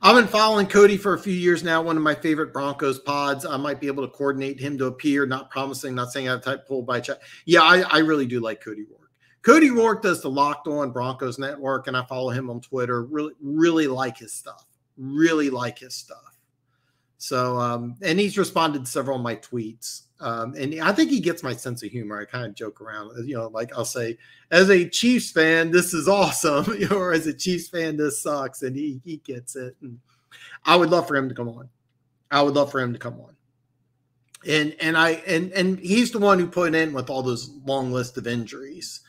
A: I've been following Cody for a few years now. One of my favorite Broncos pods. I might be able to coordinate him to appear. Not promising, not saying I have type pulled by chat. Yeah, I really do like Cody Rourke. Cody Rourke does the Locked On Broncos Network, and I follow him on Twitter. Really like his stuff. Really like his stuff. So, and he's responded to several of my tweets. And I think he gets my sense of humor. I kind of joke around, like I'll say, as a Chiefs fan, this is awesome, or as a Chiefs fan, this sucks. And he gets it. And I would love for him to come on. And he's the one who put in with all those long list of injuries.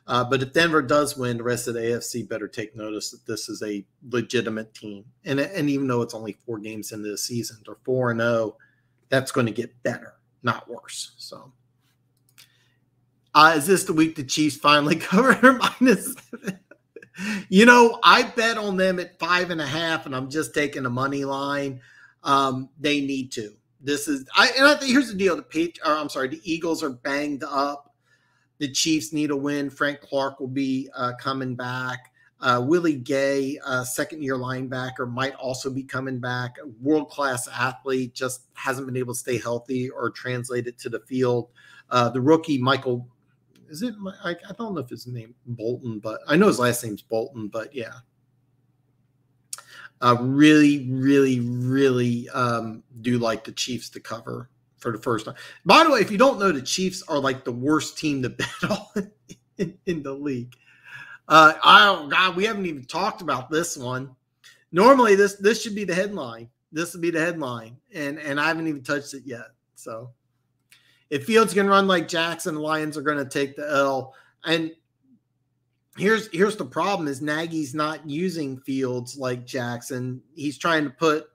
A: But if Denver does win, the rest of the AFC better take notice that this is a legitimate team. And even though it's only 4 games into the season, they're 4-0, that's going to get better, not worse. So, is this the week the Chiefs finally cover -7? I bet on them at 5.5, and I'm just taking the money line. They need to. I think here's the deal: the Eagles are banged up. The Chiefs need a win. Frank Clark will be coming back. Willie Gay, second-year linebacker, might also be coming back. A world-class athlete, just hasn't been able to stay healthy or translate it to the field. The rookie, Michael, I don't know if his name Bolton, but I know his last name's Bolton, but yeah. Really, really, really do like the Chiefs to cover for the first time. By the way, if you don't know, the Chiefs are like the worst team to bet on in the league. We haven't even talked about this one. Normally, this should be the headline. This would be the headline, and I haven't even touched it yet. So, if Fields can run like Jackson, the Lions are going to take the L. And here's the problem: is Nagy's not using Fields like Jackson. He's trying to put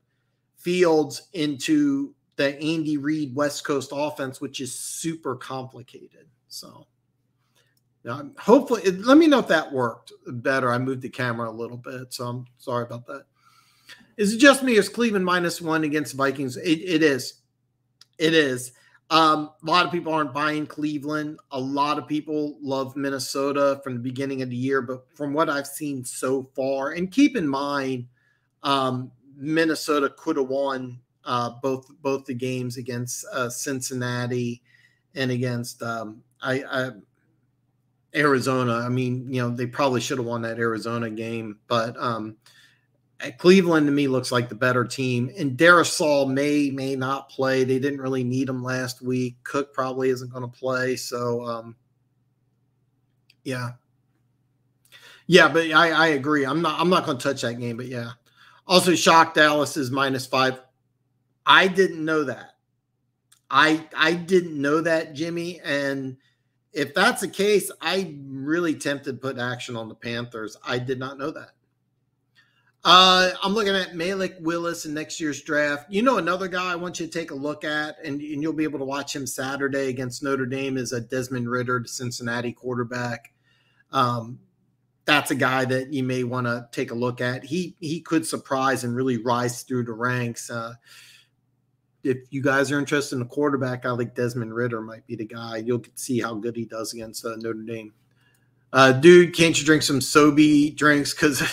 A: Fields into the Andy Reid West Coast offense, which is super complicated. So, Hopefully, let me know if that worked better. I moved the camera a little bit, so I'm sorry about that. Is it just me? Is Cleveland -1 against the Vikings? It is. It is. A lot of people aren't buying Cleveland. A lot of people love Minnesota from the beginning of the year, but from what I've seen so far, and keep in mind, Minnesota could have won both the games against Cincinnati and against Arizona. I mean, they probably should have won that Arizona game, but Cleveland to me looks like the better team. And Darrisaw may not play. They didn't really need him last week. Cook probably isn't going to play. So, yeah. Yeah, but I agree. I'm not going to touch that game, but yeah. Also, shocked Dallas is -5. I didn't know that. I didn't know that, Jimmy. And if that's the case, I'm really tempted to put action on the Panthers. I did not know that. I'm looking at Malik Willis in next year's draft. Another guy I want you to take a look at, and you'll be able to watch him Saturday against Notre Dame, is a Desmond Ridder, the Cincinnati quarterback. That's a guy that you may want to take a look at. He could surprise and really rise through the ranks. If you guys are interested in a quarterback, I think Desmond Ridder might be the guy. You'll see how good he does against Notre Dame. Dude, can't you drink some Sobe drinks? Because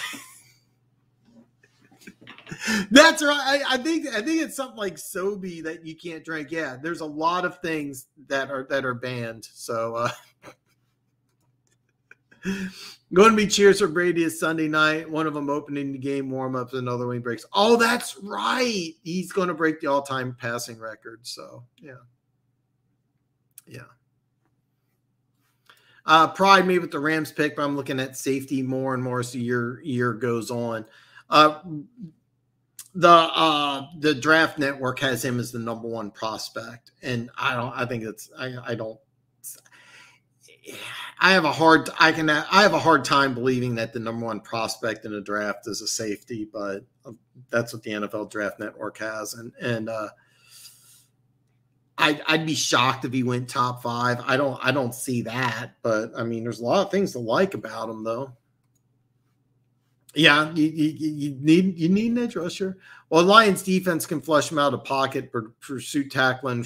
A: that's right. I think it's something like Sobe that you can't drink. Yeah, there's a lot of things that are banned. So going to be cheers for Brady is Sunday night. One of them opening the game warm-ups, another one he breaks. Oh, that's right. He's going to break the all-time passing record. So, yeah. Pride me with the Rams pick, but I'm looking at safety more and more as the year goes on. The Draft Network has him as the number one prospect, and I have a hard time believing that the number one prospect in the draft is a safety, but that's what the NFL Draft Network has, and I'd be shocked if he went top 5. I don't see that, but I mean, there's a lot of things to like about him, though. Yeah, you need an edge rusher. Well, Lions defense can flush him out of pocket, pursuit tackling.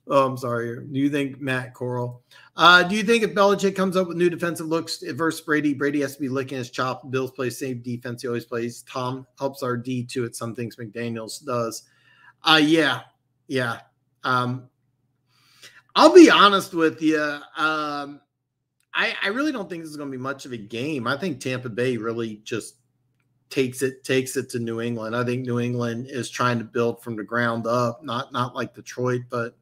A: Oh, I'm sorry. Do you think Matt Corral? Do you think if Belichick comes up with new defensive looks versus Brady has to be licking his chop? Bills play same defense he always plays. Tom helps our D too at some things McDaniels does. Yeah. I'll be honest with you. I really don't think this is going to be much of a game. I think Tampa Bay really just takes it to New England. I think New England is trying to build from the ground up, not like Detroit, but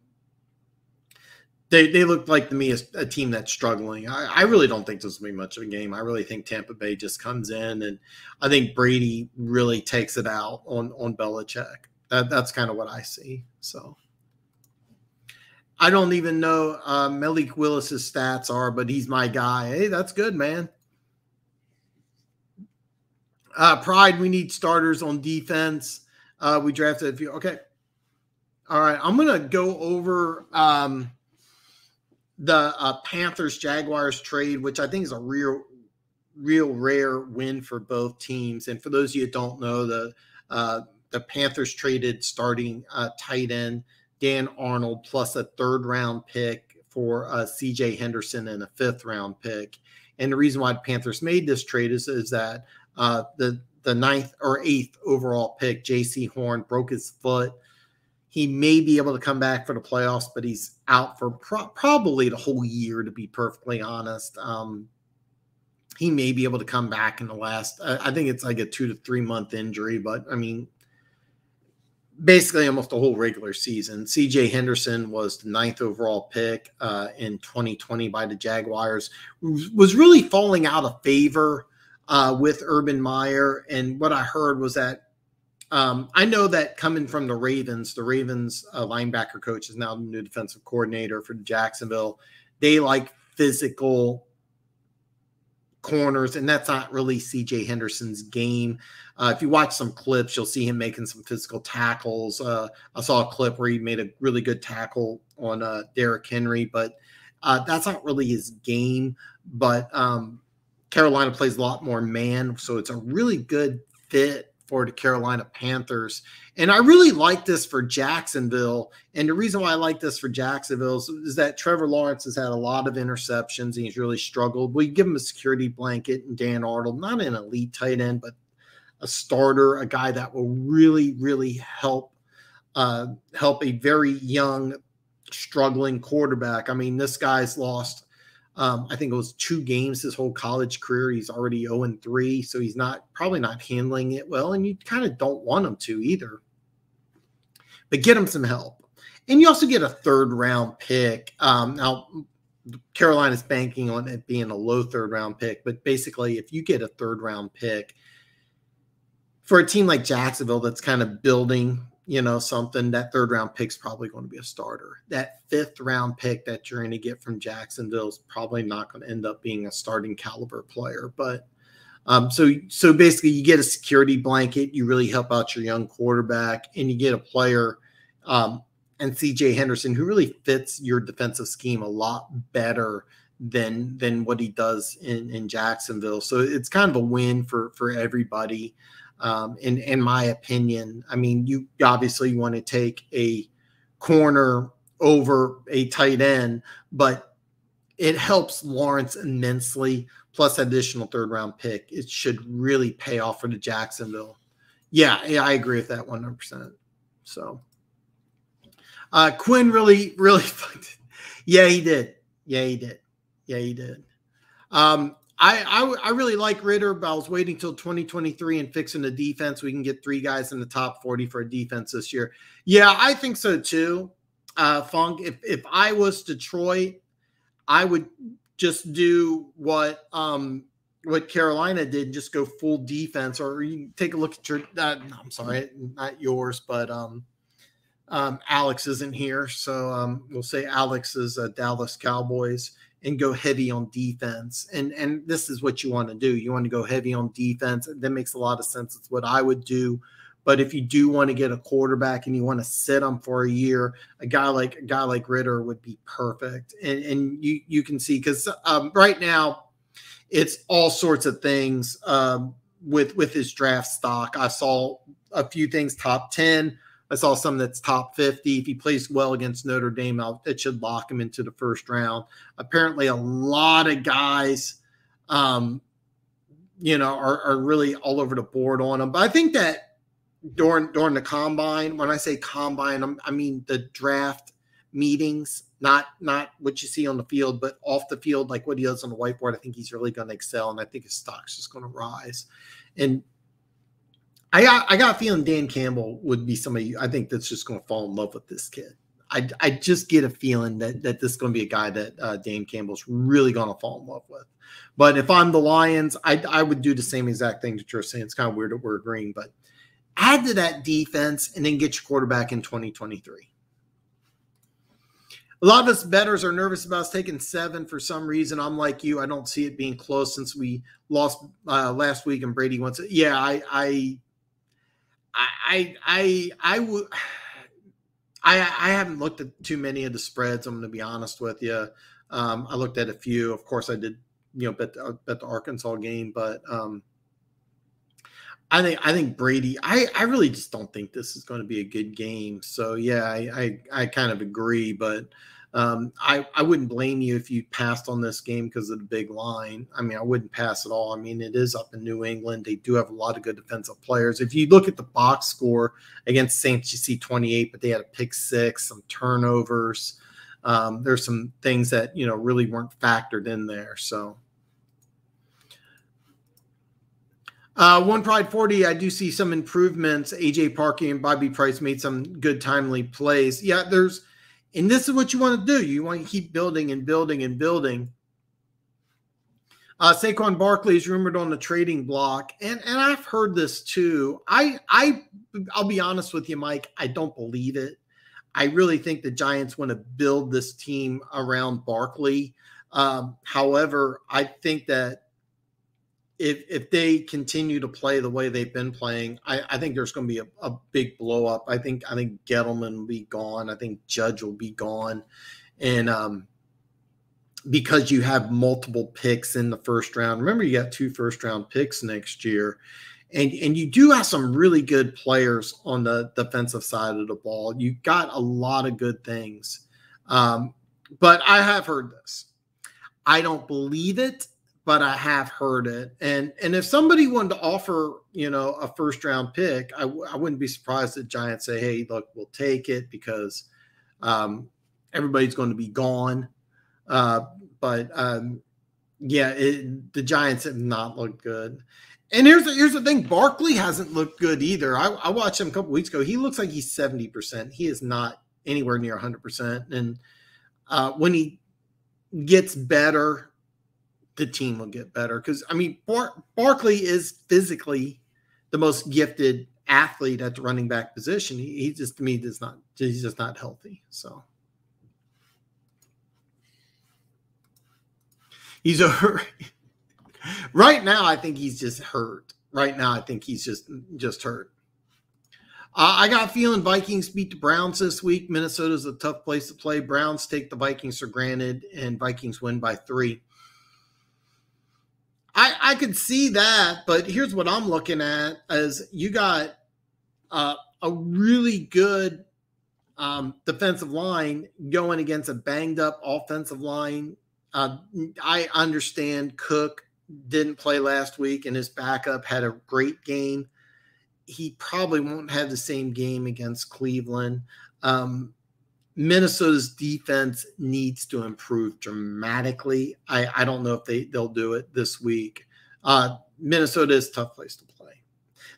A: they look like to me as a team that's struggling. I really don't think this will be much of a game. I really think Tampa Bay just comes in, and I think Brady really takes it out on Belichick. That's kind of what I see. So I don't even know Malik Willis's stats are, but he's my guy. Hey, that's good, man. Pride, we need starters on defense. We drafted a few. Okay. All right. I'm going to go over the Panthers Jaguars trade, which I think is a real rare win for both teams. And for those of you who don't know, the Panthers traded starting tight end Dan Arnold plus a 3rd-round pick for CJ Henderson and a 5th-round pick. And the reason why the Panthers made this trade is that the 9th or 8th overall pick, J.C. Horn, broke his foot. He may be able to come back for the playoffs, but he's out for probably the whole year, to be perfectly honest. He may be able to come back in the last I think it's like a 2 to 3 month injury, but I mean, basically almost the whole regular season. CJ Henderson was the 9th overall pick in 2020 by the Jaguars, was really falling out of favor with Urban Meyer. And what I heard was that I know that coming from the Ravens linebacker coach is now the new defensive coordinator for Jacksonville. They like physical corners, and that's not really CJ Henderson's game. If you watch some clips, you'll see him making some physical tackles. I saw a clip where he made a really good tackle on Derrick Henry, but that's not really his game. But Carolina plays a lot more man, so it's a really good fit for the Carolina Panthers. And I really like this for Jacksonville. And the reason why I like this for Jacksonville is that Trevor Lawrence has had a lot of interceptions and he's really struggled. We give him a security blanket and Dan Arnold, not an elite tight end, but a starter, a guy that will really, really help a very young, struggling quarterback. I mean, this guy's lost, I think it was 2 games his whole college career. He's already 0-3, so he's probably not handling it well, and you kind of don't want him to either. But get him some help. And you also get a 3rd-round pick. Now, Carolina's banking on it being a low 3rd-round pick, but basically if you get a 3rd-round pick for a team like Jacksonville that's kind of building something, that 3rd-round pick's probably going to be a starter. That 5th-round pick that you're going to get from Jacksonville is probably not going to end up being a starting caliber player. But so basically you get a security blanket, you really help out your young quarterback, and you get a player and CJ Henderson who really fits your defensive scheme a lot better than what he does in Jacksonville. So it's kind of a win for everybody. In my opinion, I mean, you obviously want to take a corner over a tight end, but it helps Lawrence immensely. Plus additional 3rd-round pick. It should really pay off for the Jacksonville. Yeah, I agree with that 100%. So Quinn really, really fucked it. Yeah, he did. I really like Ritter, but I was waiting till 2023 and fixing the defense. We can get 3 guys in the top 40 for a defense this year. Yeah, I think so too. Funk, if I was Detroit, I would just do what Carolina did, just go full defense. Or you can take a look at your I'm sorry, not yours, but Alex isn't here. So we'll say Alex is Dallas Cowboys and go heavy on defense. And this is what you want to do. You want to go heavy on defense. That makes a lot of sense. It's what I would do. But if you do want to get a quarterback and you want to sit him for a year, a guy like Ritter would be perfect. And you can see, because right now it's all sorts of things with his draft stock. I saw a few things top 10. I saw some that's top 50. If he plays well against Notre Dame, it should lock him into the 1st round. Apparently a lot of guys, are really all over the board on him. But I think that during the combine, when I say combine, I mean the draft meetings, not what you see on the field, but off the field, like what he does on the whiteboard. I think he's really going to excel, and I think his stock's just going to rise. And I got a feeling Dan Campbell would be somebody I think that's just going to fall in love with this kid. I just get a feeling that this is going to be a guy that Dan Campbell's really going to fall in love with. But if I'm the Lions, I would do the same exact thing that you're saying. It's kind of weird that we're agreeing, but add to that defense and then get your quarterback in 2023. A lot of us bettors are nervous about us taking 7 for some reason. I'm like you. I don't see it being close since we lost last week and Brady wants it. Yeah, I haven't looked at too many of the spreads. I'm going to be honest with you. I looked at a few. Of course, I did, bet the Arkansas game, but I think Brady. I really just don't think this is going to be a good game. So yeah, I kind of agree, but I wouldn't blame you if you passed on this game because of the big line. I mean, I wouldn't pass at all. I mean, it is up in New England. They do have a lot of good defensive players. If you look at the box score against Saints, you see 28, but they had a pick 6, some turnovers. There's some things that, really weren't factored in there. So One Pride 40, I do see some improvements. AJ Parkey and Bobby Price made some good timely plays. Yeah, and this is what you want to do. You want to keep building and building and building. Saquon Barkley is rumored on the trading block, and I've heard this too. I'll be honest with you, Mike. I don't believe it. I really think the Giants want to build this team around Barkley. However, I think that if they continue to play the way they've been playing, I think there's going to be a big blow up. I think Gettleman will be gone. I think Judge will be gone, and because you have multiple picks in the first round. Remember, you got 2 first-round picks next year, and you do have some really good players on the defensive side of the ball. You got a lot of good things, but I have heard this. I don't believe it, but I have heard it. And if somebody wanted to offer, a first-round pick, I wouldn't be surprised if Giants say, hey, look, we'll take it because everybody's going to be gone. But the Giants have not looked good. And here's the thing. Barkley hasn't looked good either. I watched him a couple weeks ago. He looks like he's 70%. He is not anywhere near 100%. And when he gets better, the team will get better. Because, Barkley is physically the most gifted athlete at the running back position. He just, to me, he's just not healthy. So. He's right now. I think he's just hurt. Right now, I think he's just hurt. I got a feeling Vikings beat the Browns this week. Minnesota's a tough place to play. Browns take the Vikings for granted, and Vikings win by 3. I could see that, but here's what I'm looking at: as you got a really good defensive line going against a banged up offensive line. I understand Cook didn't play last week and his backup had a great game. He probably won't have the same game against Cleveland. Minnesota's defense needs to improve dramatically. I don't know if they'll do it this week. Minnesota is a tough place to play.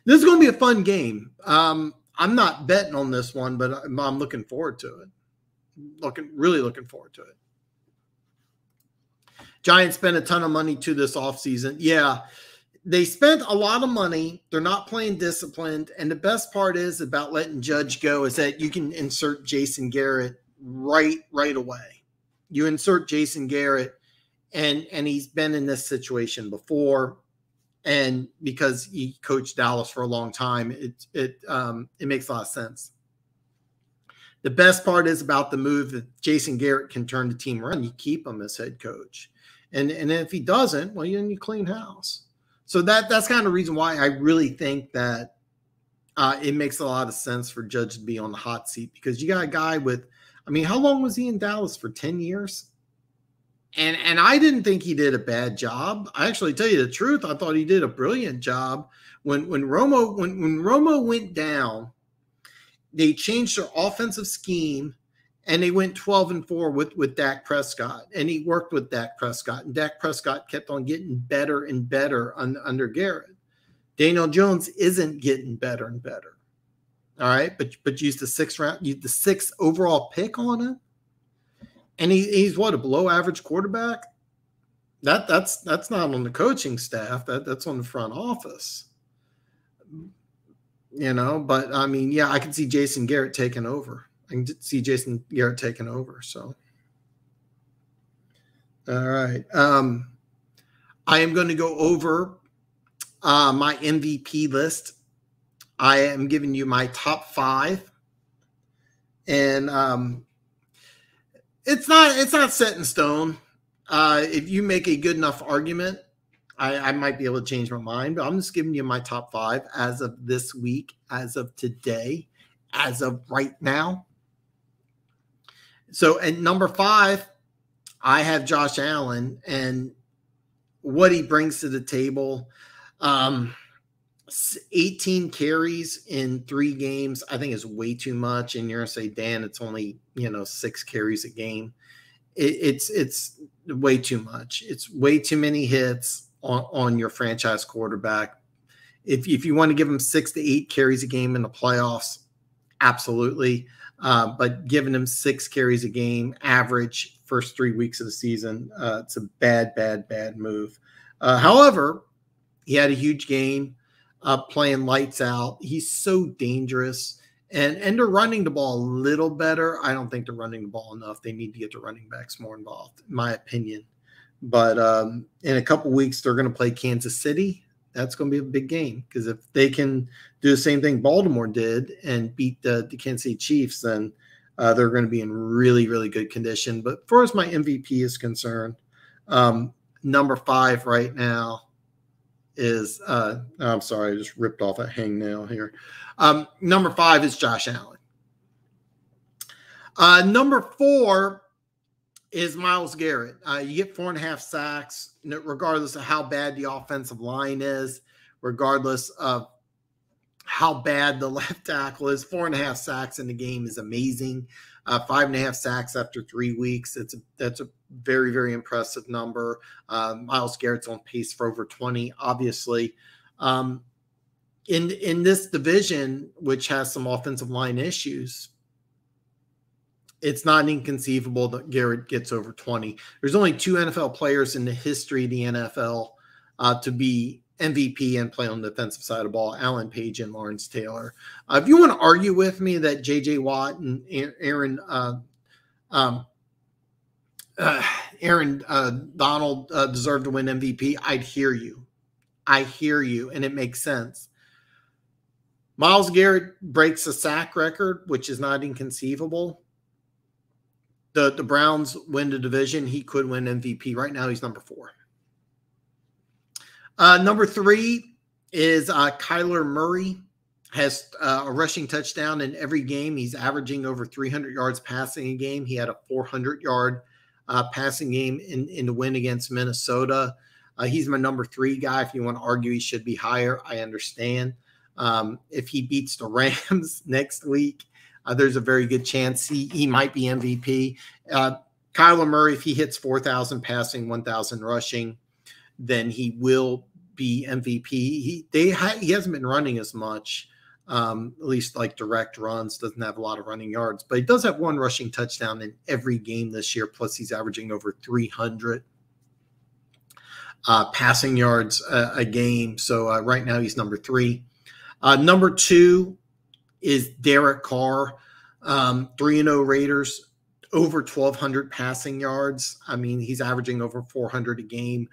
A: This is going to be a fun game. I'm not betting on this one, but I'm looking forward to it. Really looking forward to it. Giants spent a ton of money this offseason. Yeah, they spent a lot of money. They're not playing disciplined. And the best part is about letting Judge go is that you can insert Jason Garrett right away. You insert Jason Garrett, and he's been in this situation before. And because he coached Dallas for a long time, it makes a lot of sense. The best part is about the move that Jason Garrett can turn the team around. You keep him as head coach. And if he doesn't, well, then you clean house. So that's kind of the reason why I really think that it makes a lot of sense for Judge to be on the hot seat, because you got a guy with, how long was he in Dallas for? 10 years? And I didn't think he did a bad job. I actually, tell you the truth, I thought he did a brilliant job. When Romo went down, they changed their offensive scheme. And they went 12-4 with Dak Prescott, and he worked with Dak Prescott, and Dak Prescott kept on getting better and better under Garrett. Daniel Jones isn't getting better and better. All right, but use the 6th overall pick on him, and he's what, a below average quarterback? That's not on the coaching staff. That's on the front office. But I can see Jason Garrett taking over. I can see Jason Garrett taking over. So, all right. I am going to go over my MVP list. I am giving you my top 5, and it's not set in stone. If you make a good enough argument, I might be able to change my mind. But I'm just giving you my top 5 as of this week, as of today, as of right now. So at number 5, I have Josh Allen, and what he brings to the table. 18 carries in 3 games, I think is way too much. And you're going to say, Dan, it's only, 6 carries a game. It's way too much. It's way too many hits on your franchise quarterback. If you want to give him 6 to 8 carries a game in the playoffs, absolutely. But giving him 6 carries a game average first 3 weeks of the season, it's a bad move. However, he had a huge game, playing lights out. He's so dangerous, and they're running the ball a little better. I don't think they're running the ball enough. They need to get the running backs more involved, in my opinion. But in a couple weeks, they're going to play Kansas City. That's going to be a big game because if they can do the same thing Baltimore did and beat the Kansas City Chiefs, then they're going to be in really, really good condition. But as far as my MVP is concerned, number 5 right now is I'm sorry, I just ripped off a hangnail here. Number 5 is Josh Allen. Number 4 is Myles Garrett. You get 4.5 sacks, regardless of how bad the offensive line is, regardless of how bad the left tackle is. 4.5 sacks in the game is amazing. 5.5 sacks after 3 weeks. That's a very, very impressive number. Myles Garrett's on pace for over 20, obviously. In this division, which has some offensive line issues, it's not inconceivable that Garrett gets over 20. There's only 2 NFL players in the history of the NFL to be MVP and play on the defensive side of the ball, Alan Page and Lawrence Taylor. If you want to argue with me that J.J. Watt and Aaron Donald deserve to win MVP, I'd hear you. I hear you, and it makes sense. Myles Garrett breaks a sack record, which is not inconceivable. The Browns win the division. He could win MVP. Right now, he's number 4. Number 3 is Kyler Murray. Has a rushing touchdown in every game. He's averaging over 300 yards passing a game. He had a 400-yard passing game in the win against Minnesota. He's my number 3 guy. If you want to argue he should be higher, I understand. If he beats the Rams next week, there's a very good chance he might be MVP. Kyler Murray, if he hits 4,000 passing, 1,000 rushing, then he will be MVP. He hasn't been running as much, at least like direct runs, doesn't have a lot of running yards, but he does have 1 rushing touchdown in every game this year. Plus he's averaging over 300 passing yards a game. So right now he's number 3. Number 2 is Derek Carr, 3-0 Raiders, over 1,200 passing yards. I mean, he's averaging over 400 a game.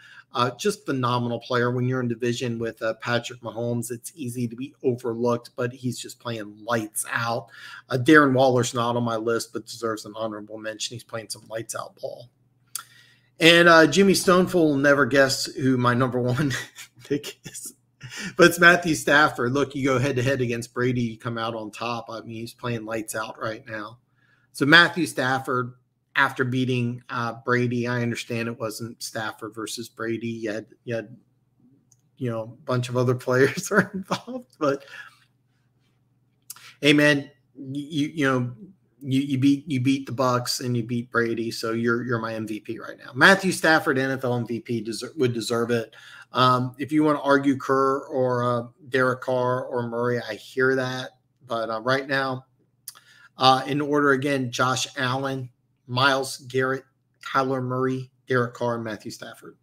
A: Just phenomenal player. When you're in division with Patrick Mahomes, it's easy to be overlooked, but he's just playing lights out. Darren Waller's not on my list, but deserves an honorable mention. He's playing some lights out ball. And Jimmy Stoneful will never guess who my number 1 pick is. But it's Matthew Stafford. Look, you go head-to-head against Brady, you come out on top. I mean, he's playing lights out right now. So Matthew Stafford, after beating Brady, I understand it wasn't Stafford versus Brady. You had a bunch of other players are involved. But, hey, man, you beat the Bucks and you beat Brady, so you're my MVP right now. Matthew Stafford, NFL MVP, would deserve it. If you want to argue Kerr or Derek Carr or Murray, I hear that. But right now, in order again, Josh Allen, Myles Garrett, Kyler Murray, Derek Carr, and Matthew Stafford.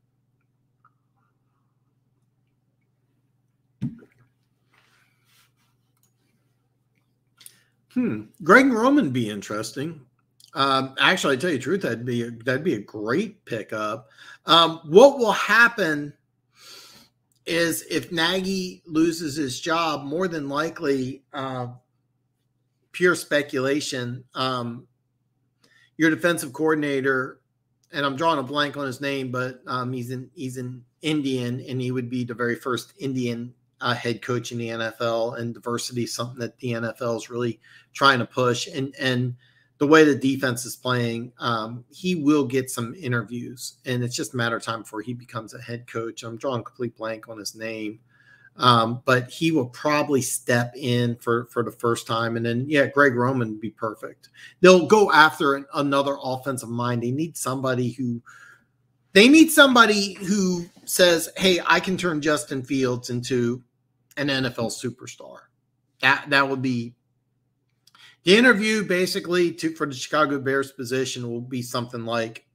A: Greg Roman would be interesting. Actually, I tell you the truth, that'd be a great pickup. What will happen is if Nagy loses his job, more than likely, pure speculation, your defensive coordinator, and I'm drawing a blank on his name, but he's an Indian, and he would be the very first Indian head coach in the NFL, and diversity is something that the NFL is really trying to push. And the way the defense is playing, he will get some interviews, and it's just a matter of time before he becomes a head coach. I'm drawing a complete blank on his name, but he will probably step in for the first time. And then, Greg Roman would be perfect. They'll go after another offensive mind. They need somebody who says, hey, I can turn Justin Fields into an NFL superstar. That would be the interview. Basically, for the Chicago Bears position will be something like,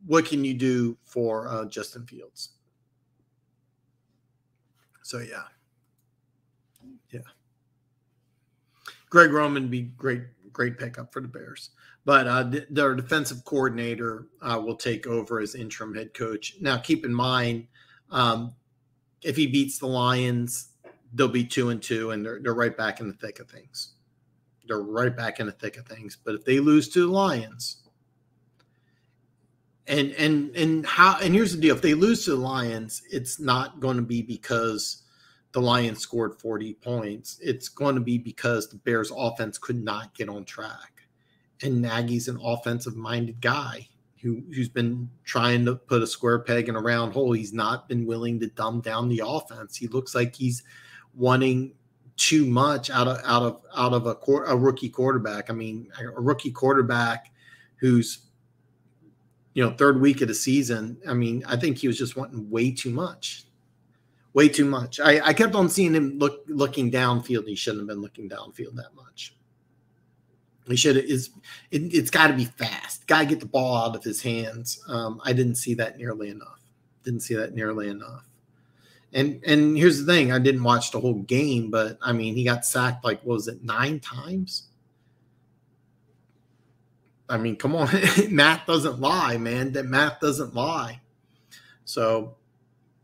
A: what can you do for Justin Fields? So yeah. Greg Roman would be great great pickup for the Bears. But their defensive coordinator will take over as interim head coach. Now, keep in mind, if he beats the Lions, they'll be 2-2, and they're right back in the thick of things. They're right back in the thick of things. But if they lose to the Lions, and here's the deal: if they lose to the Lions, it's not going to be because the Lions scored 40 points. It's going to be because the Bears' offense could not get on track. And Nagy's an offensive-minded guy who's been trying to put a square peg in a round hole. He's not been willing to dumb down the offense. He looks like he's wanting too much out of a rookie quarterback. I mean, a rookie quarterback who's, third week of the season. I mean, I think he was just wanting way too much. Way too much. I kept on seeing him looking downfield. He shouldn't have been looking downfield that much. He should have. It's got to be fast. Got to get the ball out of his hands. I didn't see that nearly enough. And here's the thing: I didn't watch the whole game, but I mean, he got sacked like, what was it, 9 times? I mean, come on, math doesn't lie, man. That math doesn't lie. So,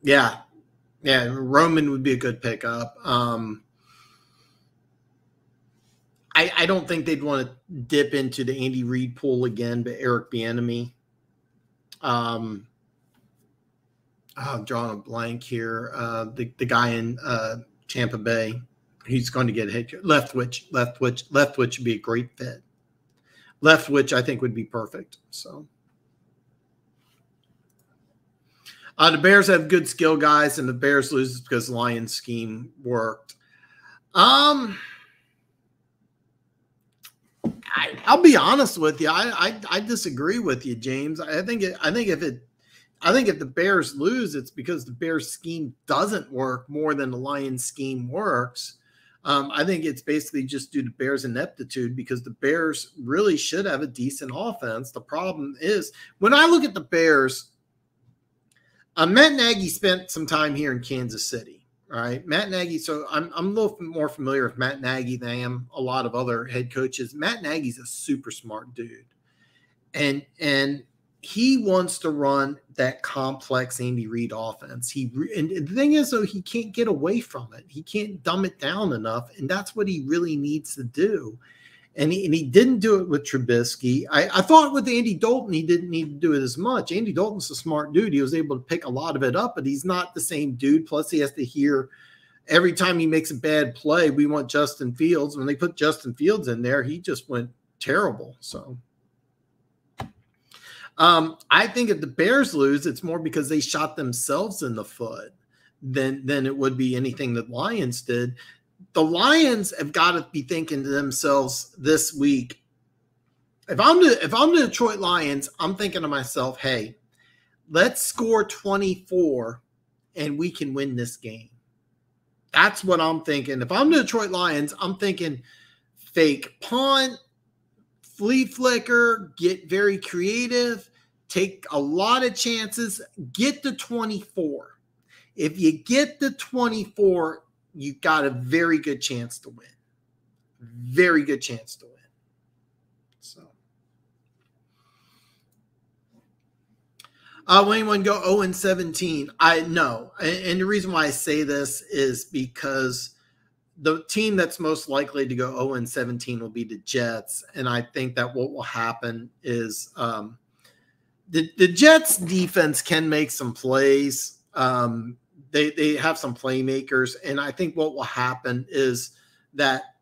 A: yeah, Roman would be a good pickup. I don't think they'd want to dip into the Andy Reid pool again, but Eric Bieniemy. I'm drawing a blank here. The guy in Tampa Bay, he's going to get a hit. Leftwich would be a great fit. Leftwich, I think, would be perfect. So the Bears have good skill guys, and the Bears lose because the Lions scheme worked. I'll be honest with you. I disagree with you, James. I think if the Bears lose, it's because the Bears scheme doesn't work more than the Lions scheme works. I think it's basically just due to Bears' ineptitude, because the Bears really should have a decent offense. The problem is, when I look at the Bears, Matt Nagy spent some time here in Kansas City. All right, Matt Nagy. So I'm a little more familiar with Matt Nagy than I am a lot of other head coaches. Matt Nagy's a super smart dude, and he wants to run that complex Andy Reid offense. And the thing is, though, he can't get away from it. He can't dumb it down enough, and that's what he really needs to do. And he didn't do it with Trubisky. I thought with Andy Dalton, he didn't need to do it as much. Andy Dalton's a smart dude. He was able to pick a lot of it up, but he's not the same dude. Plus, he has to hear every time he makes a bad play, we want Justin Fields. When they put Justin Fields in there, he just went terrible. So I think if the Bears lose, it's more because they shot themselves in the foot than it would be anything that Lions did. The Lions have got to be thinking to themselves this week, if I'm the Detroit Lions, I'm thinking to myself, hey, let's score 24 and we can win this game. That's what I'm thinking. If I'm the Detroit Lions, I'm thinking fake punt, flea flicker, get very creative, take a lot of chances, get to 24. If you get to 24, you got a very good chance to win. Very good chance to win. So, will anyone go 0-17? I know. And the reason why I say this is because the team that's most likely to go 0-17 will be the Jets. And I think that what will happen is the Jets defense can make some plays. They have some playmakers, and I think what will happen is that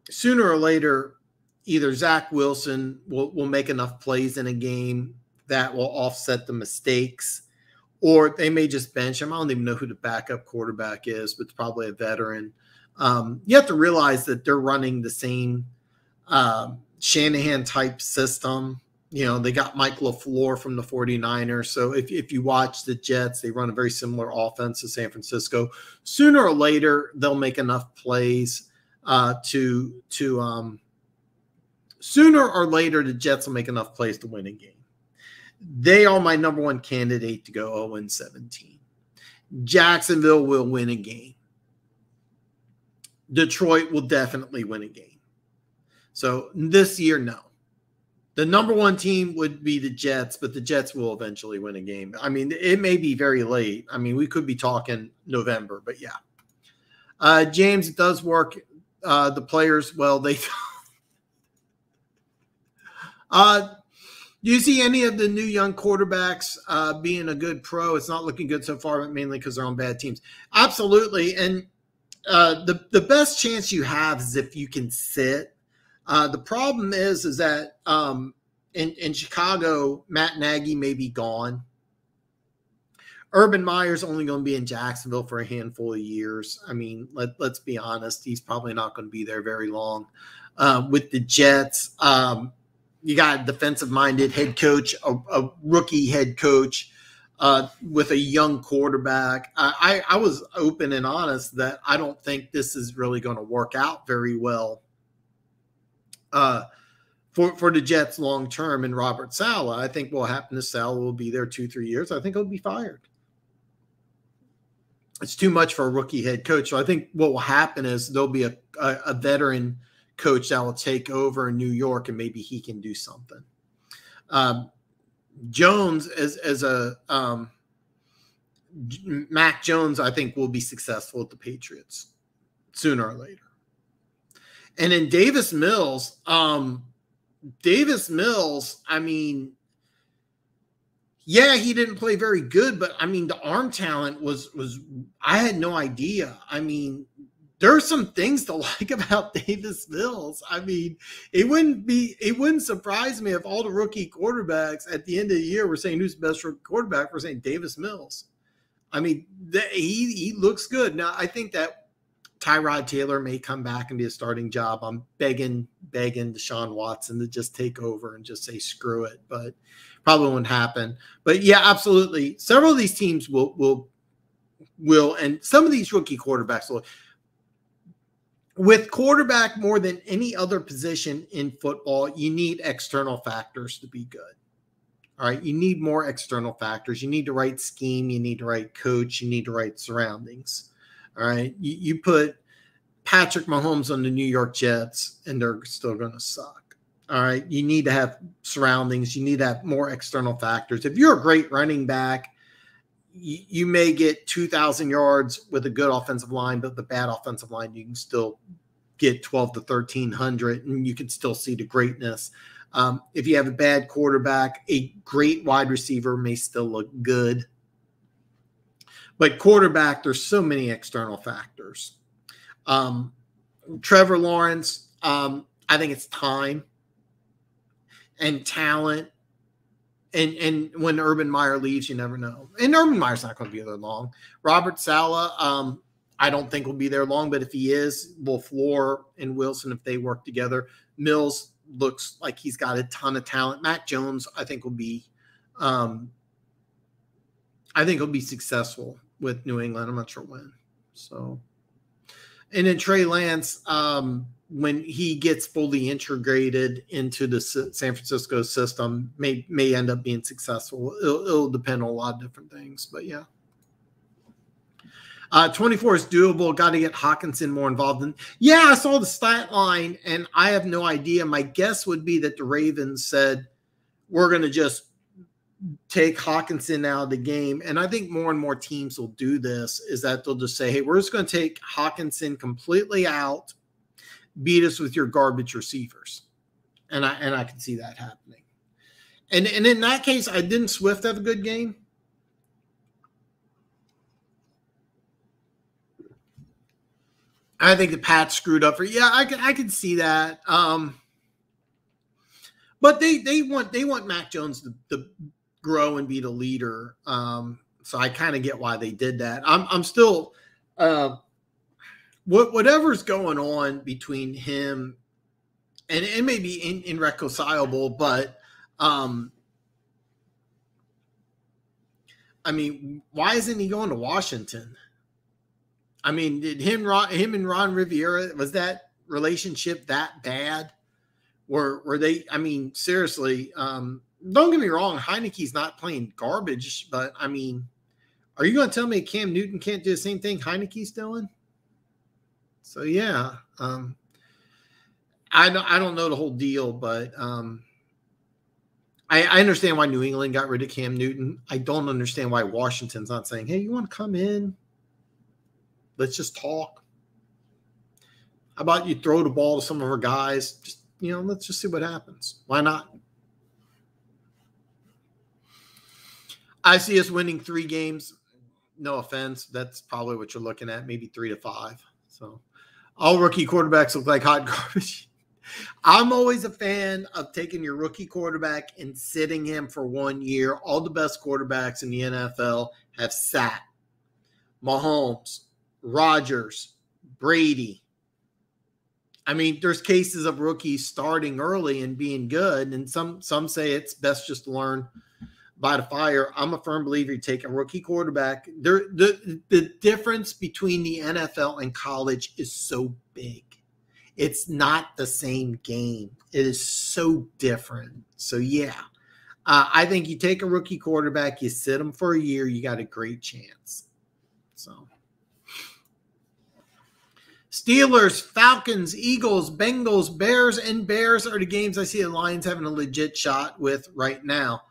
A: sooner or later, either Zach Wilson will make enough plays in a game that will offset the mistakes, or they may just bench him. I don't even know who the backup quarterback is, but it's probably a veteran. You have to realize that they're running the same Shanahan-type system. You know, they got Mike LaFleur from the 49ers. So if you watch the Jets, they run a very similar offense to San Francisco. Sooner or later, they'll make enough plays sooner or later, the Jets will make enough plays to win a game. They are my number one candidate to go 0-17. Jacksonville will win a game. Detroit will definitely win a game. So this year, no. The number one team would be the Jets, but the Jets will eventually win a game. I mean, it may be very late. I mean, we could be talking November, but yeah. James, it does work. The players, well, they do you see any of the new young quarterbacks being a good pro? It's not looking good so far, but mainly because they're on bad teams. Absolutely. And the best chance you have is if you can sit. The problem is that in Chicago, Matt Nagy may be gone. Urban Meyer's only going to be in Jacksonville for a handful of years. I mean, let's be honest. He's probably not going to be there very long. With the Jets, you got a defensive-minded head coach, a rookie head coach with a young quarterback. I was open and honest that I don't think this is really going to work out very well for the Jets long term. And Robert Saleh, I think what will happen to Saleh will be there 2-3 years. I think he'll be fired. It's too much for a rookie head coach. So I think what will happen is there'll be a veteran coach that will take over in New York, and maybe he can do something. Jones Mac Jones, I think, will be successful at the Patriots sooner or later. And then Davis Mills, I mean, yeah, he didn't play very good, but I mean, the arm talent was I had no idea. I mean, there are some things to like about Davis Mills. I mean, it wouldn't surprise me if all the rookie quarterbacks at the end of the year were saying who's the best rookie quarterback. We're saying Davis Mills. I mean, he looks good. Now, I think that Tyrod Taylor may come back and be a starting job. I'm begging Deshaun Watson to just take over and just say screw it, but probably won't happen. But yeah, absolutely. Several of these teams will, and some of these rookie quarterbacks will. With quarterback more than any other position in football, you need external factors to be good. All right. You need more external factors. You need the right scheme. You need the right coach. You need the right surroundings. All right. You put Patrick Mahomes on the New York Jets and they're still going to suck. All right. You need to have surroundings. You need to have more external factors. If you're a great running back, you may get 2,000 yards with a good offensive line, but the bad offensive line, you can still get 12 to 1,300 and you can still see the greatness. If you have a bad quarterback, a great wide receiver may still look good. But quarterback, there's so many external factors. Trevor Lawrence, I think it's time and talent. And when Urban Meyer leaves, you never know. And Urban Meyer's not going to be there long. Robert Saleh, I don't think will be there long, but if he is, LaFleur and Wilson, if they work together. Mills looks like he's got a ton of talent. Mac Jones, I think will be successful with New England. I'm not sure when. So, and then Trey Lance, when he gets fully integrated into the San Francisco system, may end up being successful. It'll depend on a lot of different things, but yeah. 24 is doable. Got to get Hawkinson more involved in. Yeah, I saw the stat line, and I have no idea. My guess would be that the Ravens said, we're going to just take Hawkinson out of the game. And I think more and more teams will do this, is that they'll just say, hey, we're just going to take Hawkinson completely out, beat us with your garbage receivers. And I can see that happening. And in that case, didn't Swift have a good game? I think the Pats screwed up I could see that. But they want Mac Jones to grow and be the leader. So I kind of get why they did that. I'm still whatever's going on between him and it may be irreconcilable, but I mean, why isn't he going to Washington? I mean, did him and Ron Rivera, was that relationship that bad? Were they, I mean, seriously, don't get me wrong, Heineke's not playing garbage, but I mean, are you going to tell me Cam Newton can't do the same thing Heineke's doing? So, yeah. I don't know the whole deal, but I understand why New England got rid of Cam Newton. I don't understand why Washington's not saying, hey, you want to come in? Let's just talk. How about you throw the ball to some of our guys? Just, let's just see what happens. Why not? I see us winning 3 games. No offense. That's probably what you're looking at, maybe 3 to 5. So all rookie quarterbacks look like hot garbage. I'm always a fan of taking your rookie quarterback and sitting him for 1 year. All the best quarterbacks in the NFL have sat. Mahomes, Rodgers, Brady. I mean, there's cases of rookies starting early and being good, and some say it's best just to learn by the fire. I'm a firm believer you take a rookie quarterback. The difference between the NFL and college is so big. It's not the same game. It is so different. So, yeah, I think you take a rookie quarterback, you sit him for a year, you got a great chance. So, Steelers, Falcons, Eagles, Bengals, Bears, and Bears are the games I see the Lions having a legit shot with right now.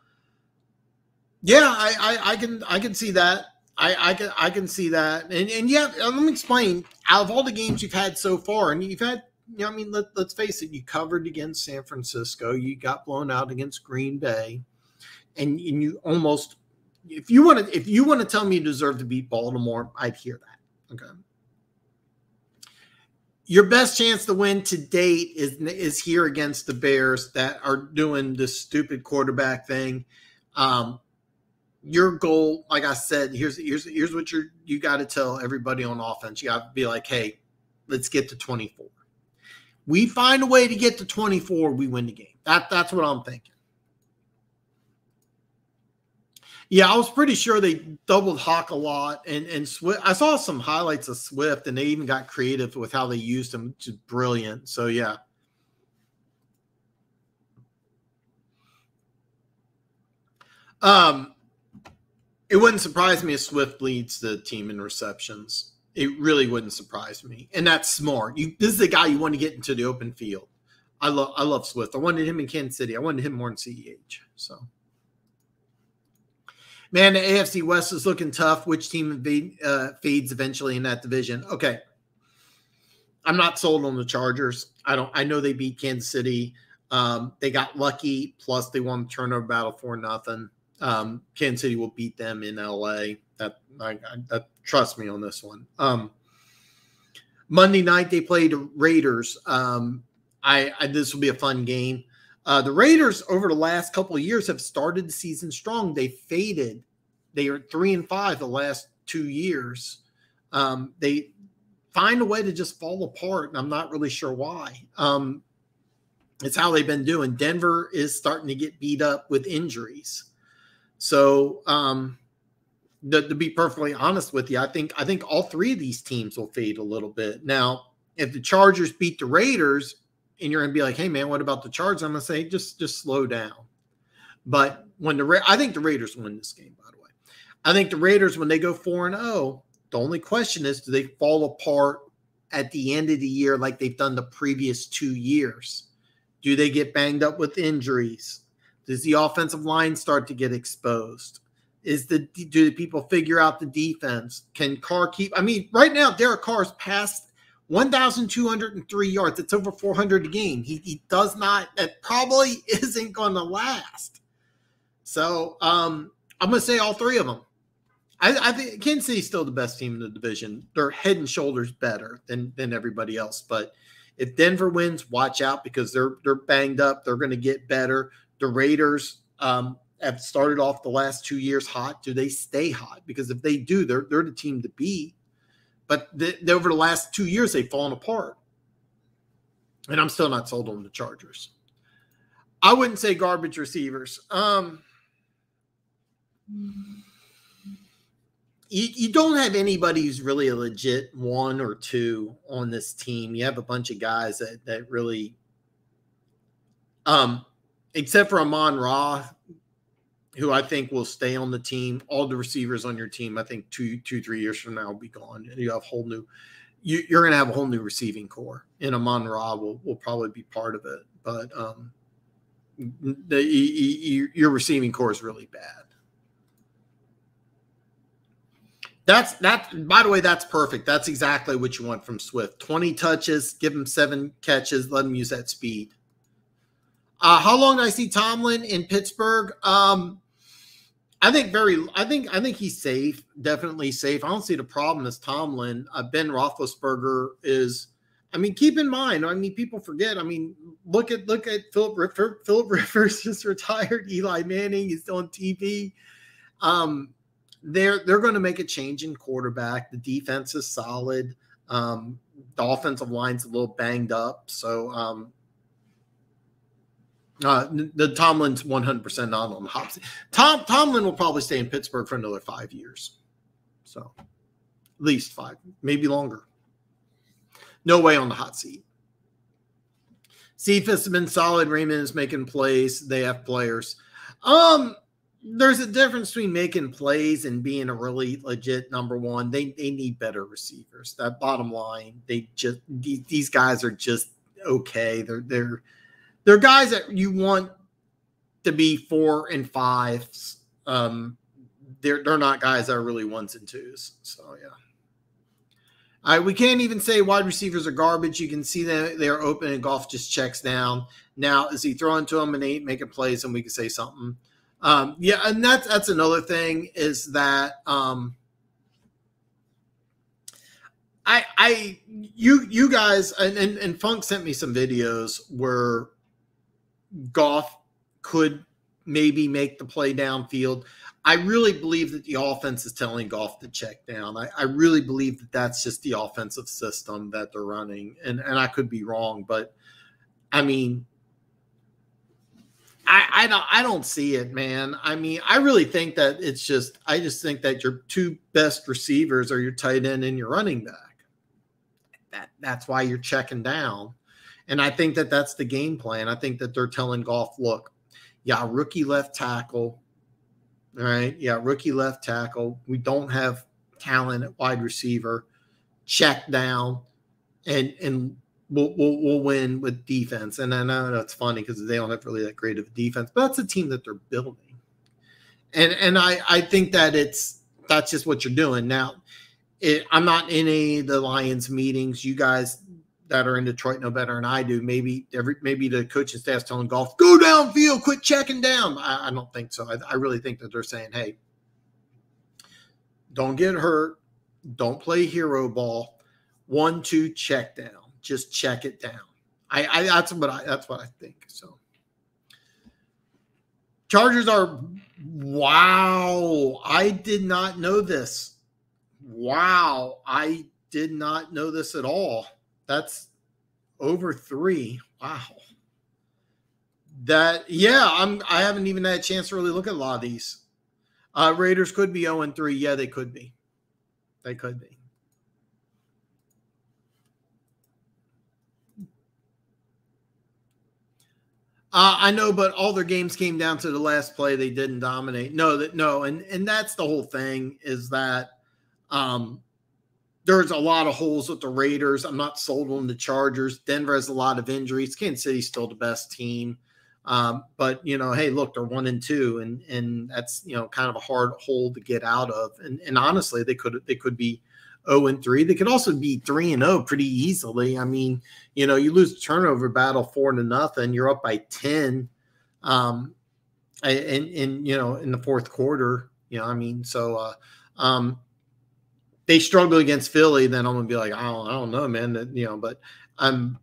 A: Yeah, I can see that. I can see that. And yeah, let me explain. Out of all the games you've had so far, and you've had, let's face it, you covered against San Francisco, you got blown out against Green Bay, and you almost, if you want to tell me you deserve to beat Baltimore, I'd hear that. Okay. Your best chance to win to date is here against the Bears that are doing this stupid quarterback thing. Your goal, like I said, here's what you got to tell everybody on offense. You got to be like, hey, let's get to 24. We find a way to get to 24, we win the game. That's what I'm thinking. Yeah, I was pretty sure they doubled Hawk a lot, and Swift. I saw some highlights of Swift, and they even got creative with how they used him, which is brilliant. So yeah. It wouldn't surprise me if Swift leads the team in receptions. It really wouldn't surprise me, and that's smart. This is the guy you want to get into the open field. I love Swift. I wanted him in Kansas City. I wanted him more in CEH. So, man, the AFC West is looking tough. Which team fades eventually in that division? Okay, I'm not sold on the Chargers. I know they beat Kansas City. They got lucky. Plus, they won the turnover battle 4-0. Kansas City will beat them in LA. That trust me on this one. Monday night they played the Raiders. This will be a fun game. The Raiders over the last couple of years have started the season strong. They faded. They are 3-5 the last 2 years. They find a way to just fall apart, and I'm not really sure why. It's how they've been doing. Denver is starting to get beat up with injuries. So, to be perfectly honest with you, I think all 3 of these teams will fade a little bit. Now, if the Chargers beat the Raiders, and you're going to be like, "Hey, man, what about the Chargers?" I'm going to say, just slow down. But when I think the Raiders win this game. By the way, I think the Raiders, when they go 4-0, the only question is, do they fall apart at the end of the year like they've done the previous 2 years? Do they get banged up with injuries? Does the offensive line start to get exposed? Do the people figure out the defense? Can Carr keep? I mean, right now, Derek Carr's passed 1,203 yards. It's over 400 a game. He does not. That probably isn't going to last. So I'm going to say all 3 of them. I think Kansas City's still the best team in the division. They're head and shoulders better than everybody else. But if Denver wins, watch out because they're banged up. They're going to get better. The Raiders have started off the last 2 years hot. Do they stay hot? Because if they do, they're the team to beat. But over the last 2 years, they've fallen apart. And I'm still not sold on the Chargers. I wouldn't say garbage receivers. You don't have anybody who's really a legit 1 or 2 on this team. You have a bunch of guys that really except for Amon-Ra, who I think will stay on the team. All the receivers on your team, I think 2-3 years from now will be gone. You have a whole new you're going to have a whole new receiving core, and Amon-Ra will probably be part of it. But your receiving core is really bad. That's by the way, that's perfect. That's exactly what you want from Swift. 20 touches, give him 7 catches, let him use that speed. How long do I see Tomlin in Pittsburgh? I think he's safe, definitely safe. I don't see the problem as Tomlin. Ben Roethlisberger is. I mean, keep in mind. I mean, people forget. I mean, look at Philip Rivers. Philip Rivers just retired. Eli Manning is on TV. They're going to make a change in quarterback. The defense is solid. The offensive line's a little banged up. So the Tomlin's 100% not on the hot seat. Tomlin will probably stay in Pittsburgh for another 5 years. So at least 5, maybe longer. No way on the hot seat. Cephas has been solid. Raymond is making plays. They have players. There's a difference between making plays and being a really legit number one. They need better receivers. That bottom line, these guys are just okay. They're guys that you want to be 4 and 5s. They're not guys that are really 1s and 2s. So yeah. All right, we can't even say wide receivers are garbage. You can see that they're open and Goff just checks down. Now, is he throwing to them and ain't making plays, and we can say something? Yeah, and that's another thing is that you guys and Funk sent me some videos where Goff could maybe make the play downfield. I really believe that the offense is telling Goff to check down. I really believe that that's just the offensive system that they're running, and I could be wrong, but I mean, I don't see it, man. I mean, I really think that I just think that your 2 best receivers are your tight end and your running back. That's why you're checking down. And I think that that's the game plan. I think that they're telling Goff, look, yeah, rookie left tackle. All right. Yeah, rookie left tackle. We don't have talent at wide receiver. Check down and we'll win with defense. And I know that's funny because they don't have really that great of a defense, but that's a team that they're building. And I think that that's just what you're doing. Now, I'm not in any of the Lions meetings. You guys that are in Detroit know better than I do. Maybe the coaching staff's telling Goff, go downfield, quit checking down. I don't think so. I really think that they're saying, hey, don't get hurt. Don't play hero ball. 1, 2, check down. Just check it down. That's what I think. So Chargers are wow. I did not know this. Wow. I did not know this at all. That's over 3. Wow. I haven't even had a chance to really look at a lot of these. Raiders could be 0-3. Yeah, they could be. They could be. I know, but all their games came down to the last play. They didn't dominate. No, and that's the whole thing is that there's a lot of holes with the Raiders. I'm not sold on the Chargers. Denver has a lot of injuries. Kansas City's still the best team. But hey, look, they're 1-2, and that's kind of a hard hole to get out of. And honestly, they could be 0-3. They could also be 3-0 pretty easily. I mean, you lose the turnover battle 4-0. You're up by 10. And in the fourth quarter, I mean, so they struggle against Philly, then I'm gonna be like, I don't know, man. But I'm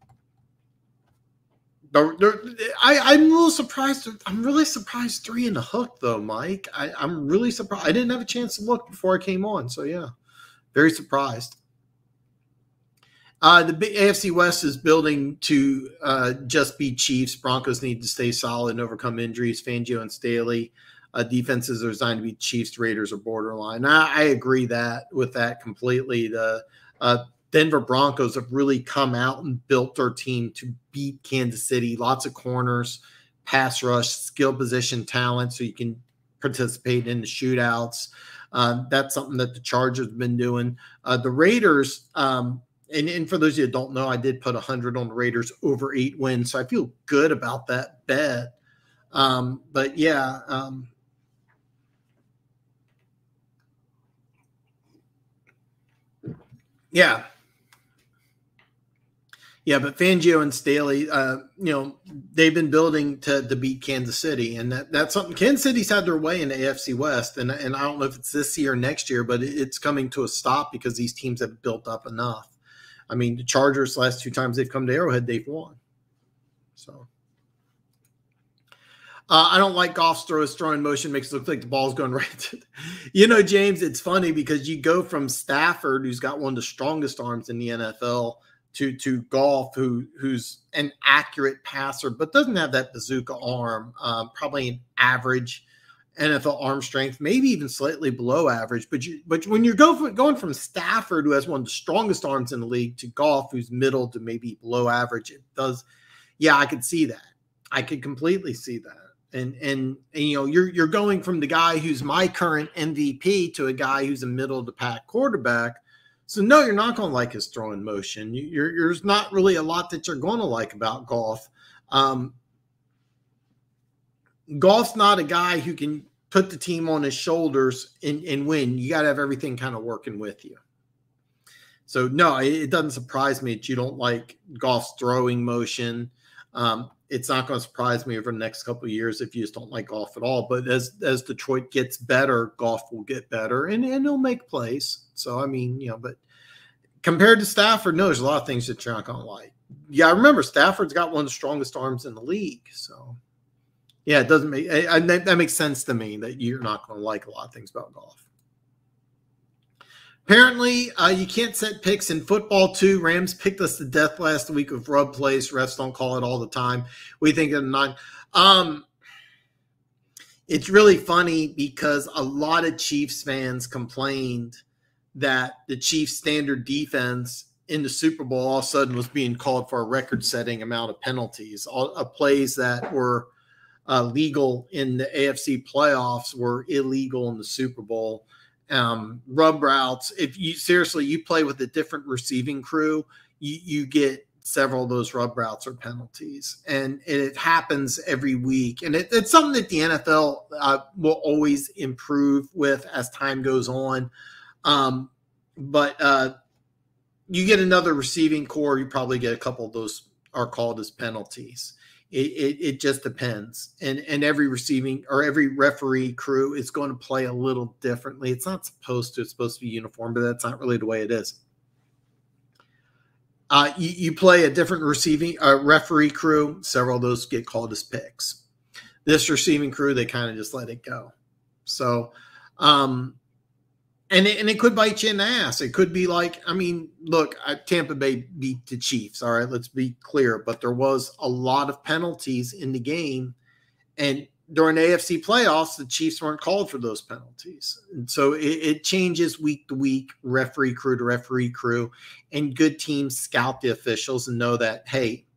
A: a little surprised. I'm really surprised 3 in the hook, though, Mike. I'm really surprised. I didn't have a chance to look before I came on, so yeah. Very surprised. The big AFC West is building to just beat Chiefs. Broncos need to stay solid and overcome injuries. Fangio and Staley. Defenses are designed to beat Chiefs. Raiders are borderline. I agree with that completely. The Denver Broncos have really come out and built their team to beat Kansas City. Lots of corners, pass rush, skill position talent, so you can participate in the shootouts. That's something that the Chargers have been doing. The Raiders, And for those of you that don't know, I did put 100 on the Raiders over 8 wins, so I feel good about that bet. But yeah, yeah. Yeah, but Fangio and Staley, they've been building to beat Kansas City, and that's something. Kansas City's had their way in the AFC West, and I don't know if it's this year or next year, but it's coming to a stop because these teams have built up enough. I mean, the Chargers, last 2 times they've come to Arrowhead, they've won. So I don't like Goff's throw. His throwing motion makes it look like the ball's going right. James, it's funny because you go from Stafford, who's got one of the strongest arms in the NFL, to Goff, who's an accurate passer, but doesn't have that bazooka arm, probably an average NFL arm strength, maybe even slightly below average. But when you're going from Stafford, who has one of the strongest arms in the league, to Goff, who's middle to maybe below average, it does. Yeah, I could see that. I could completely see that. And you're going from the guy who's my current MVP to a guy who's a middle of the pack quarterback. So no, you're not going to like his throwing motion. There's not really a lot that you're going to like about Goff. Goff's not a guy who can put the team on his shoulders and win. You got to have everything kind of working with you. So no, it doesn't surprise me that you don't like Goff's throwing motion. It's not going to surprise me over the next couple of years if you just don't like Goff at all. But as Detroit gets better, Goff will get better and he'll make plays. So, I mean, but compared to Stafford, no, there's a lot of things that you're not going to like. Yeah, remember, Stafford's got one of the strongest arms in the league. So, yeah, it doesn't make that makes sense to me that you're not going to like a lot of things about Goff. Apparently, you can't set picks in football, too. Rams picked us to death last week with rub plays. Refs don't call it all the time. We think of 9. It's really funny because a lot of Chiefs fans complained that the Chiefs' standard defense in the Super Bowl all of a sudden was being called for a record-setting amount of penalties. All plays that were legal in the AFC playoffs were illegal in the Super Bowl. Rub routes. If you play with a different receiving crew, you get several of those rub routes or penalties, and it happens every week. And it's something that the NFL will always improve with as time goes on. But you get another receiving core, you probably get a couple of those are called as penalties. It just depends. And every receiving or every referee crew is going to play a little differently. It's not supposed to. It's supposed to be uniform, but that's not really the way it is. You play a different referee crew. Several of those get called as picks. This receiving crew, they kind of just let it go. So, and it could bite you in the ass. It could be like, I mean, look, Tampa Bay beat the Chiefs. All right, let's be clear. But there was a lot of penalties in the game. And during the AFC playoffs, the Chiefs weren't called for those penalties. And so it changes week to week, referee crew to referee crew. And good teams scout the officials and know that, hey,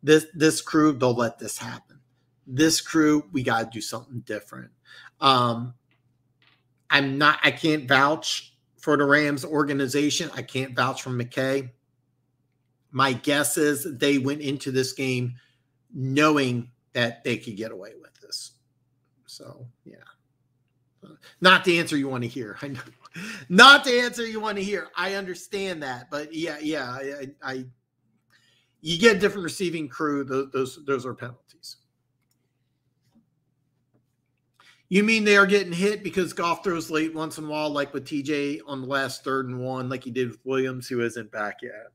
A: this crew, they'll let this happen. This crew, we got to do something different. I can't vouch for the Rams organization. I can't vouch for McKay. My guess is they went into this game knowing that they could get away with this. So, yeah. Not the answer you want to hear. I know. Not the answer you want to hear. I understand that. But, yeah, you get a different receiving crew. Those are penalties. You mean they are getting hit because Goff throws late once in a while, like with TJ on the last 3rd and 1, like he did with Williams, who isn't back yet.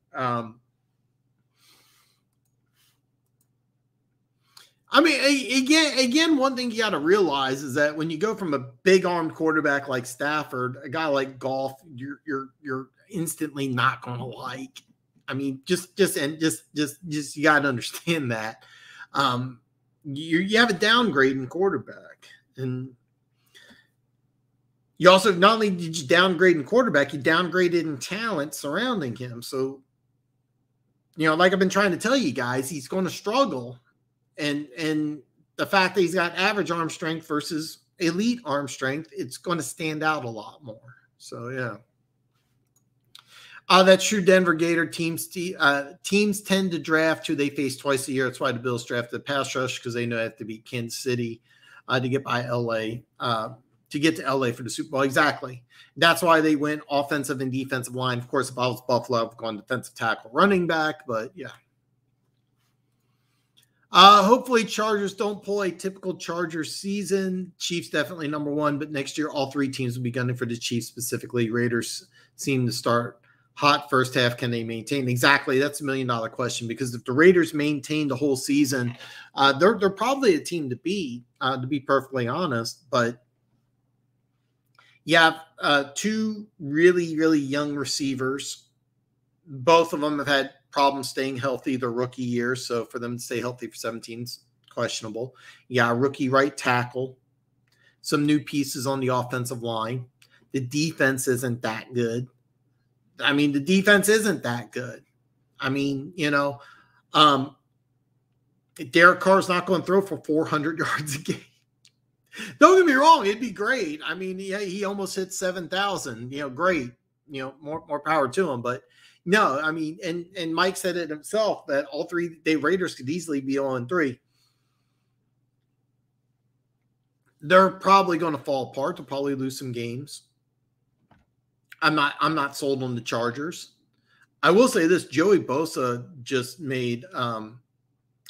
A: I mean, again, one thing you got to realize is that when you go from a big armed quarterback like Stafford, a guy like Goff, you're instantly not going to like. I mean, just you got to understand that. You have a downgrade in quarterback. And you also, not only did you downgrade in quarterback, you downgraded in talent surrounding him. So, like I've been trying to tell you guys, he's going to struggle. And the fact that he's got average arm strength versus elite arm strength, it's going to stand out a lot more. So, yeah. That's true. Denver Gator teams tend to draft who they face twice a year. That's why the Bills draft the pass rush, because they know they have to beat Kansas City to get by LA, to get to LA for the Super Bowl. Exactly. That's why they went offensive and defensive line. Of course, if I was Buffalo, I've gone defensive tackle, running back, but yeah. Hopefully Chargers don't pull a typical Chargers season. Chiefs definitely number one, but next year all three teams will be gunning for the Chiefs specifically. Raiders seem to start hot first half. Can they maintain? Exactly. That's $1 million question, because if the Raiders maintain the whole season, they're probably a team to beat, to be perfectly honest. But yeah, two really, really young receivers. Both of them have had problems staying healthy their rookie year, so for them to stay healthy for 17 is questionable. Yeah, rookie right tackle. Some new pieces on the offensive line. The defense isn't that good. I mean, the defense isn't that good. I mean, Derek Carr's not going to throw for 400 yards a game. Don't get me wrong, it'd be great. I mean, yeah, he almost hit 7,000. Great. More power to him. But no, I mean, and Mike said it himself that all three Raiders could easily be 0-3. They're probably going to fall apart. They'll probably lose some games. I'm not sold on the Chargers. I will say this: Joey Bosa just made.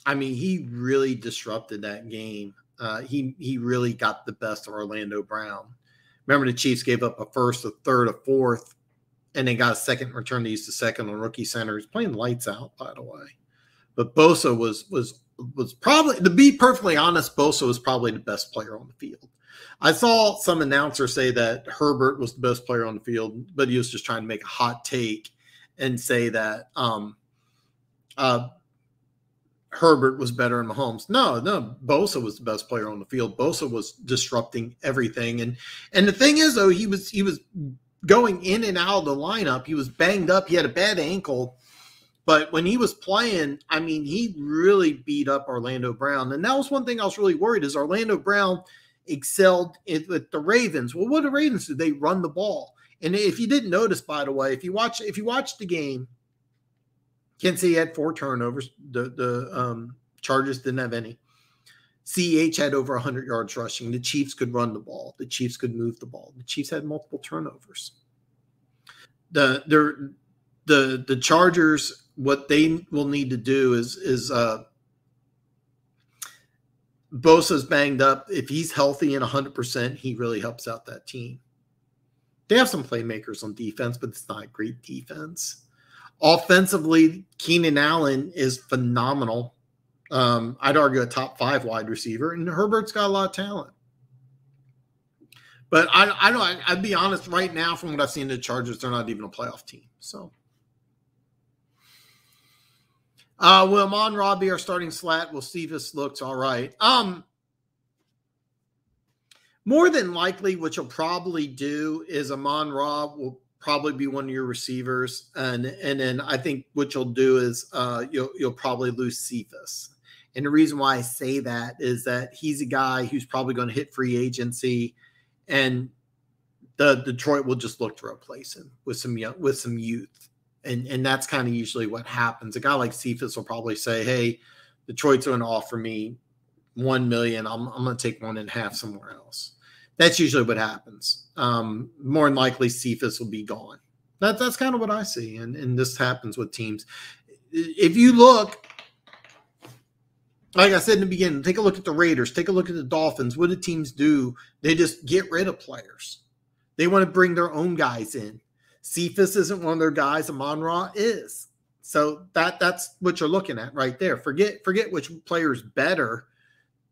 A: He really disrupted that game. He really got the best of Orlando Brown. Remember, the Chiefs gave up a first, a third, a fourth, and then got a second return. They used the second on rookie center. He's playing lights out, by the way. But Bosa was probably, to be perfectly honest, Bosa was probably the best player on the field. I saw some announcer say that Herbert was the best player on the field, but he was just trying to make a hot take and say that Herbert was better than Mahomes. No, Bosa was the best player on the field. Bosa was disrupting everything. And the thing is, though, he was going in and out of the lineup. He was banged up. He had a bad ankle. But when he was playing, I mean, he really beat up Orlando Brown. And that was one thing I was really worried, is Orlando Brown excelled with the Ravens. Well, what do the Ravens do? They run the ball. And if you didn't notice, by the way, if you watch the game, Kansas City had 4 turnovers. The Chargers didn't have any. CH had over 100 yards rushing. The Chiefs could run the ball. The Chiefs could move the ball. The Chiefs had multiple turnovers. The Chargers, what they will need to do is Bosa's banged up. If he's healthy and 100%, he really helps out that team. They have some playmakers on defense, but it's not great defense. Offensively, Keenan Allen is phenomenal. I'd argue a top 5 wide receiver, and Herbert's got a lot of talent. But I'd be honest, right now, from what I've seen of the Chargers, they're not even a playoff team. So, will Amon-Ra be our starting slat? We'll see if this looks all right. More than likely, what you'll probably do is Amon-Ra will probably be one of your receivers, and then I think what you'll do is you'll probably lose Cephas. And the reason why I say that is that he's a guy who's probably going to hit free agency, and the Detroit will just look to replace him with some youth, and that's kind of usually what happens. A guy like Cephas will probably say, "Hey, Detroit's going to offer me $1 million. I'm going to take 1.5 somewhere else." That's usually what happens. More than likely, Cephas will be gone. That's kind of what I see, and this happens with teams. If you look, like I said in the beginning, take a look at the Raiders, take a look at the Dolphins. What do teams do? They just get rid of players. They want to bring their own guys in. Cephas isn't one of their guys. Amon-Ra is. So that's what you're looking at right there. Forget which player's better.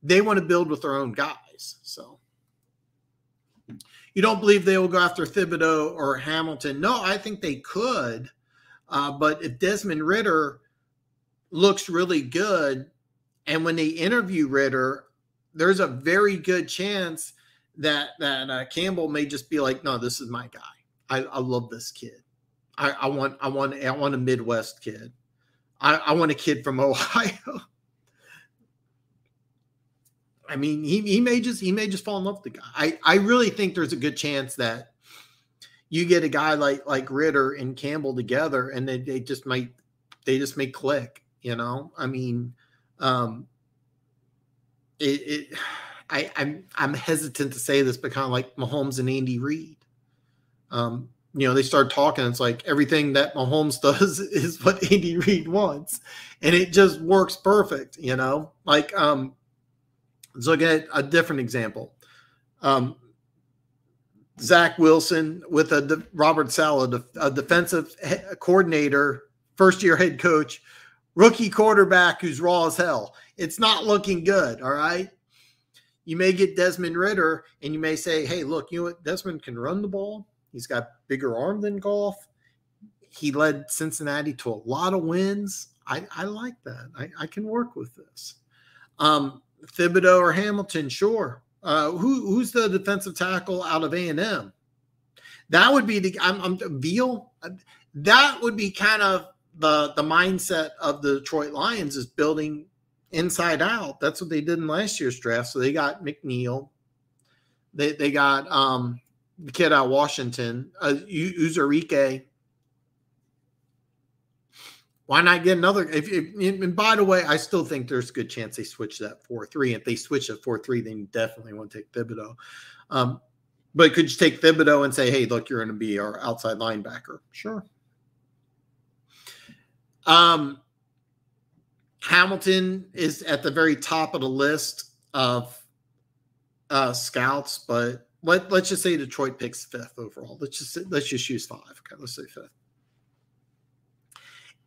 A: They want to build with their own guys. So you don't believe they will go after Thibodeau or Hamilton? No, I think they could. But if Desmond Ridder looks really good, and when they interview Ridder, there's a very good chance that Campbell may just be like, "No, this is my guy. I love this kid. I want a Midwest kid. I want a kid from Ohio." I mean, he may just fall in love with the guy. I really think there's a good chance that, you get a guy like Ritter and Campbell together, and they just may click. You know, I mean, I'm hesitant to say this, but kind of like Mahomes and Andy Reid. You know, they start talking. It's like everything that Mahomes does is what Andy Reid wants, and it just works perfect. You know, like let's look at a different example. Zach Wilson with Robert Saleh, a defensive coordinator, first-year head coach, rookie quarterback who's raw as hell. It's not looking good. All right. You may get Desmond Ritter, and you may say, hey, look, you know what? Desmond can run the ball. He's got bigger arm than Goff. He led Cincinnati to a lot of wins. I like that. I can work with this. Thibodeau or Hamilton, sure. Who's the defensive tackle out of A&M? That would be Veal. That would be kind of the mindset of the Detroit Lions, is building inside out. That's what they did in last year's draft. So they got McNeil. They got the kid out of Washington, Uzurike. Why not get another? And by the way, I still think there's a good chance they switch that 4-3. If they switch to 4-3, then you definitely want to take Thibodeau. But could you take Thibodeau and say, hey, look, you're going to be our outside linebacker? Sure. Hamilton is at the very top of the list of scouts, but let's just say Detroit picks 5th overall. Let's just use 5. Okay, let's say 5th.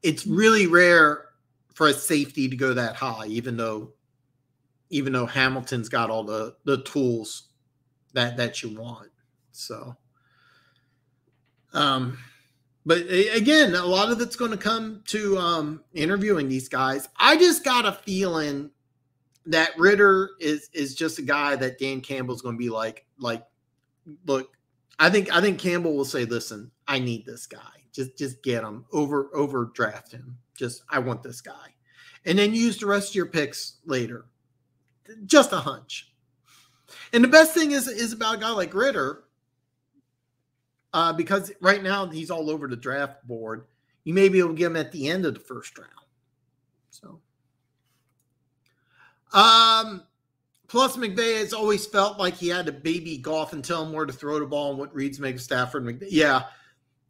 A: It's really rare for a safety to go that high, even though Hamilton's got all the tools that you want. So, but again, a lot of it's going to come to interviewing these guys. I just got a feeling that Ritter is just a guy that Dan Campbell's going to be like, look, I think Campbell will say, listen, I need this guy. Just get him, overdraft him. I want this guy. And then use the rest of your picks later. Just a hunch. And the best thing is about a guy like Ritter, because right now he's all over the draft board. You may be able to get him at the end of the first round. So, plus McVay has always felt like he had to baby Goff and tell him where to throw the ball and what reads make Stafford. Yeah.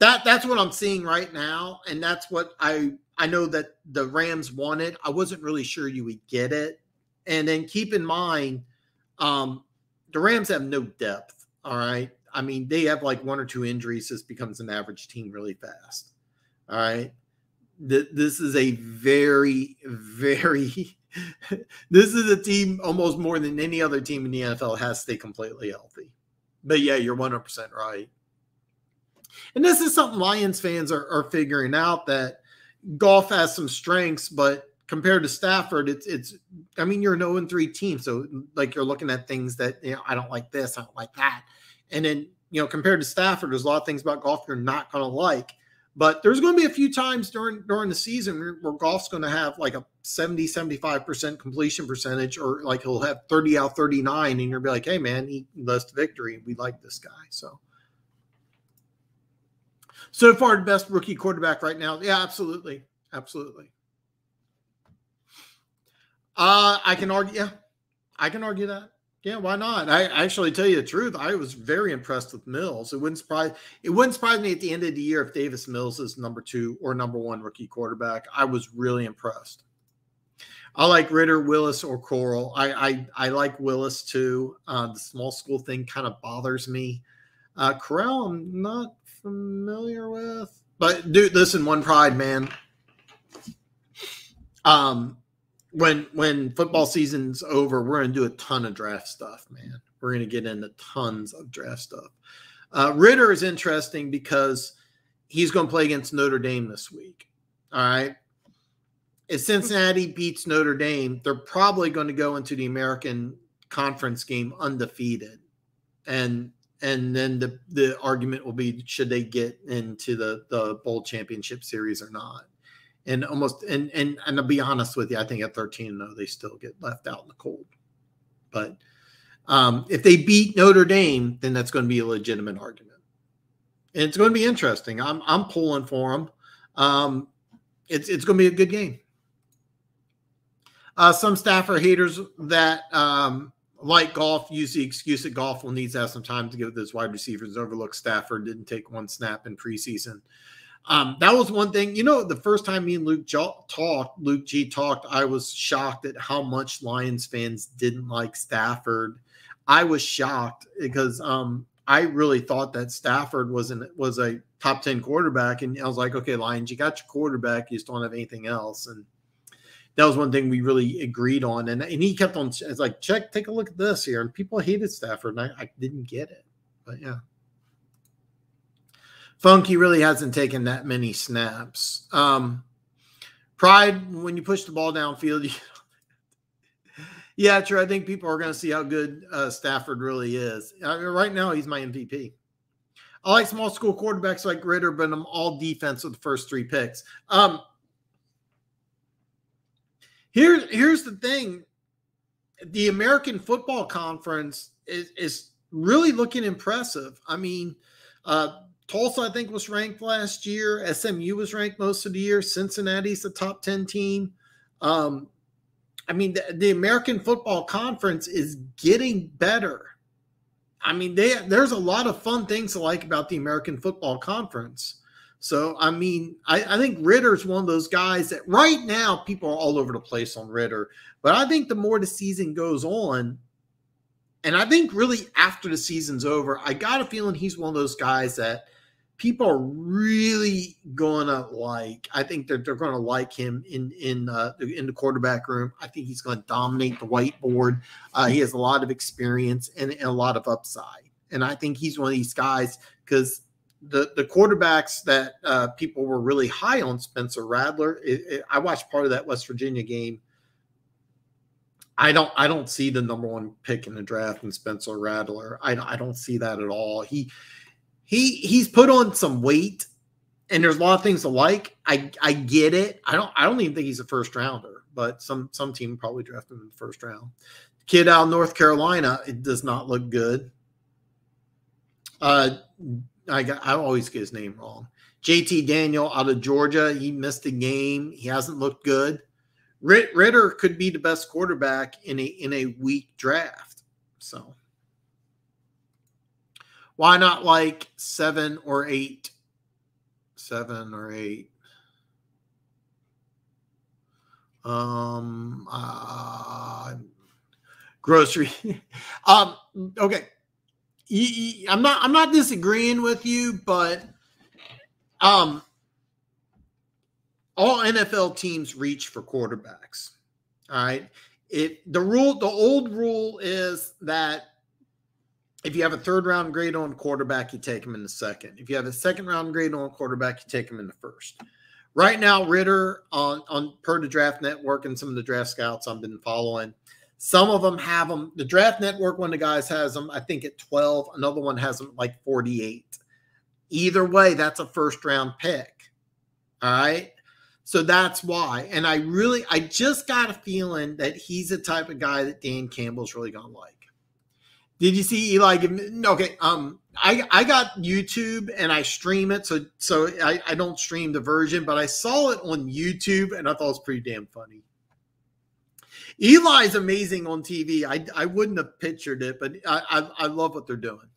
A: That's what I'm seeing right now, and that's what I know that the Rams wanted. I wasn't really sure you would get it. And then keep in mind, the Rams have no depth, all right? I mean, they have like 1 or 2 injuries. This becomes an average team really fast, all right? This is a very, very – this is a team almost more than any other team in the NFL has to stay completely healthy. But, yeah, you're 100% right. And this is something Lions fans are figuring out, that Goff has some strengths, but compared to Stafford, it's I mean, you're an 0-3 team. So like you're looking at things that, you know, I don't like this, I don't like that. And then, you know, compared to Stafford, there's a lot of things about Goff you're not going to like. But there's going to be a few times during the season where Goff's going to have like a 70-75% completion percentage, or like he'll have 30 out 39, and you'll be like, hey, man, he led us to victory. We like this guy. So far, the best rookie quarterback right now. Yeah, absolutely. Absolutely. I can argue. Yeah, I can argue that. Yeah, why not? I actually, tell you the truth, I was very impressed with Mills. It wouldn't surprise me at the end of the year if Davis Mills is number 2 or number 1 rookie quarterback. I was really impressed. I like Ritter, Willis, or Coral. I like Willis too. The small school thing kind of bothers me. Corral, I'm not familiar with, but dude, listen, one pride, man. When football season's over, we're going to do a ton of draft stuff, man. We're going to get into tons of draft stuff. Ritter is interesting because he's going to play against Notre Dame this week. All right. If Cincinnati beats Notre Dame, they're probably going to go into the American Conference game undefeated. And then the argument will be, should they get into the bowl championship series or not? And to be honest with you, I think at 13-0, they still get left out in the cold. But if they beat Notre Dame, then that's going to be a legitimate argument. And it's going to be interesting. I'm pulling for them. It's going to be a good game. Some Stafford haters that like golf use the excuse that golf will need to have some time to give those wide receivers. Overlook Stafford didn't take one snap in preseason. That was one thing. The first time me and Luke G talked, I was shocked at how much Lions fans didn't like Stafford. I was shocked because I really thought that Stafford was a top 10 quarterback. And I was like, okay, Lions, you got your quarterback. You just don't have anything else. And that was one thing we really agreed on. And he kept on, it's like, take a look at this here. And people hated Stafford, and I didn't get it. But yeah. Funky really hasn't taken that many snaps. Pride, when you push the ball downfield, yeah, true. I think people are going to see how good Stafford really is. Right now, he's my MVP. I like small school quarterbacks like Ritter, but I'm all defense with the first 3 picks. Here's the thing. The American Football Conference is really looking impressive. I mean, Tulsa, I think, was ranked last year. SMU was ranked most of the year. Cincinnati's the top 10 team. I mean, the American Football Conference is getting better. I mean, there's a lot of fun things to like about the American Football Conference. So, I mean, I think Ritter's one of those guys that right now people are all over the place on Ritter. But I think the more the season goes on, and I think really after the season's over, I got a feeling he's one of those guys that people are really going to like. I think that they're going to like him in the quarterback room. I think he's going to dominate the whiteboard. He has a lot of experience and a lot of upside. And I think he's one of these guys because the quarterbacks that people were really high on, Spencer Rattler. I watched part of that West Virginia game. I don't see the number 1 pick in the draft in Spencer Rattler. I don't see that at all. He's put on some weight, and there's a lot of things to like. I get it. I don't even think he's a first rounder, but some team probably drafted him in the first round. Kid out of North Carolina, it does not look good. I always get his name wrong. JT Daniel out of Georgia, he missed a game. He hasn't looked good. Ritter could be the best quarterback in a weak draft. So why not like 7 or 8? 7 or 8. Grocery. Okay. I'm not disagreeing with you, but all NFL teams reach for quarterbacks. All right. The old rule is that if you have a 3rd round grade on a quarterback, you take him in the 2nd. If you have a 2nd round grade on a quarterback, you take him in the 1st. Right now, Ritter on per the Draft Network and some of the draft scouts I've been following, some of them have them. The Draft Network, one of the guys has them, I think, at 12. Another one has them like 48. Either way, that's a 1st round pick. All right. So that's why. And I just got a feeling that he's the type of guy that Dan Campbell's really going to like. Did you see Eli? Okay. I got YouTube and I stream it. So I don't stream the version, but I saw it on YouTube and I thought it was pretty damn funny. Eli's amazing on TV. I wouldn't have pictured it, but I love what they're doing.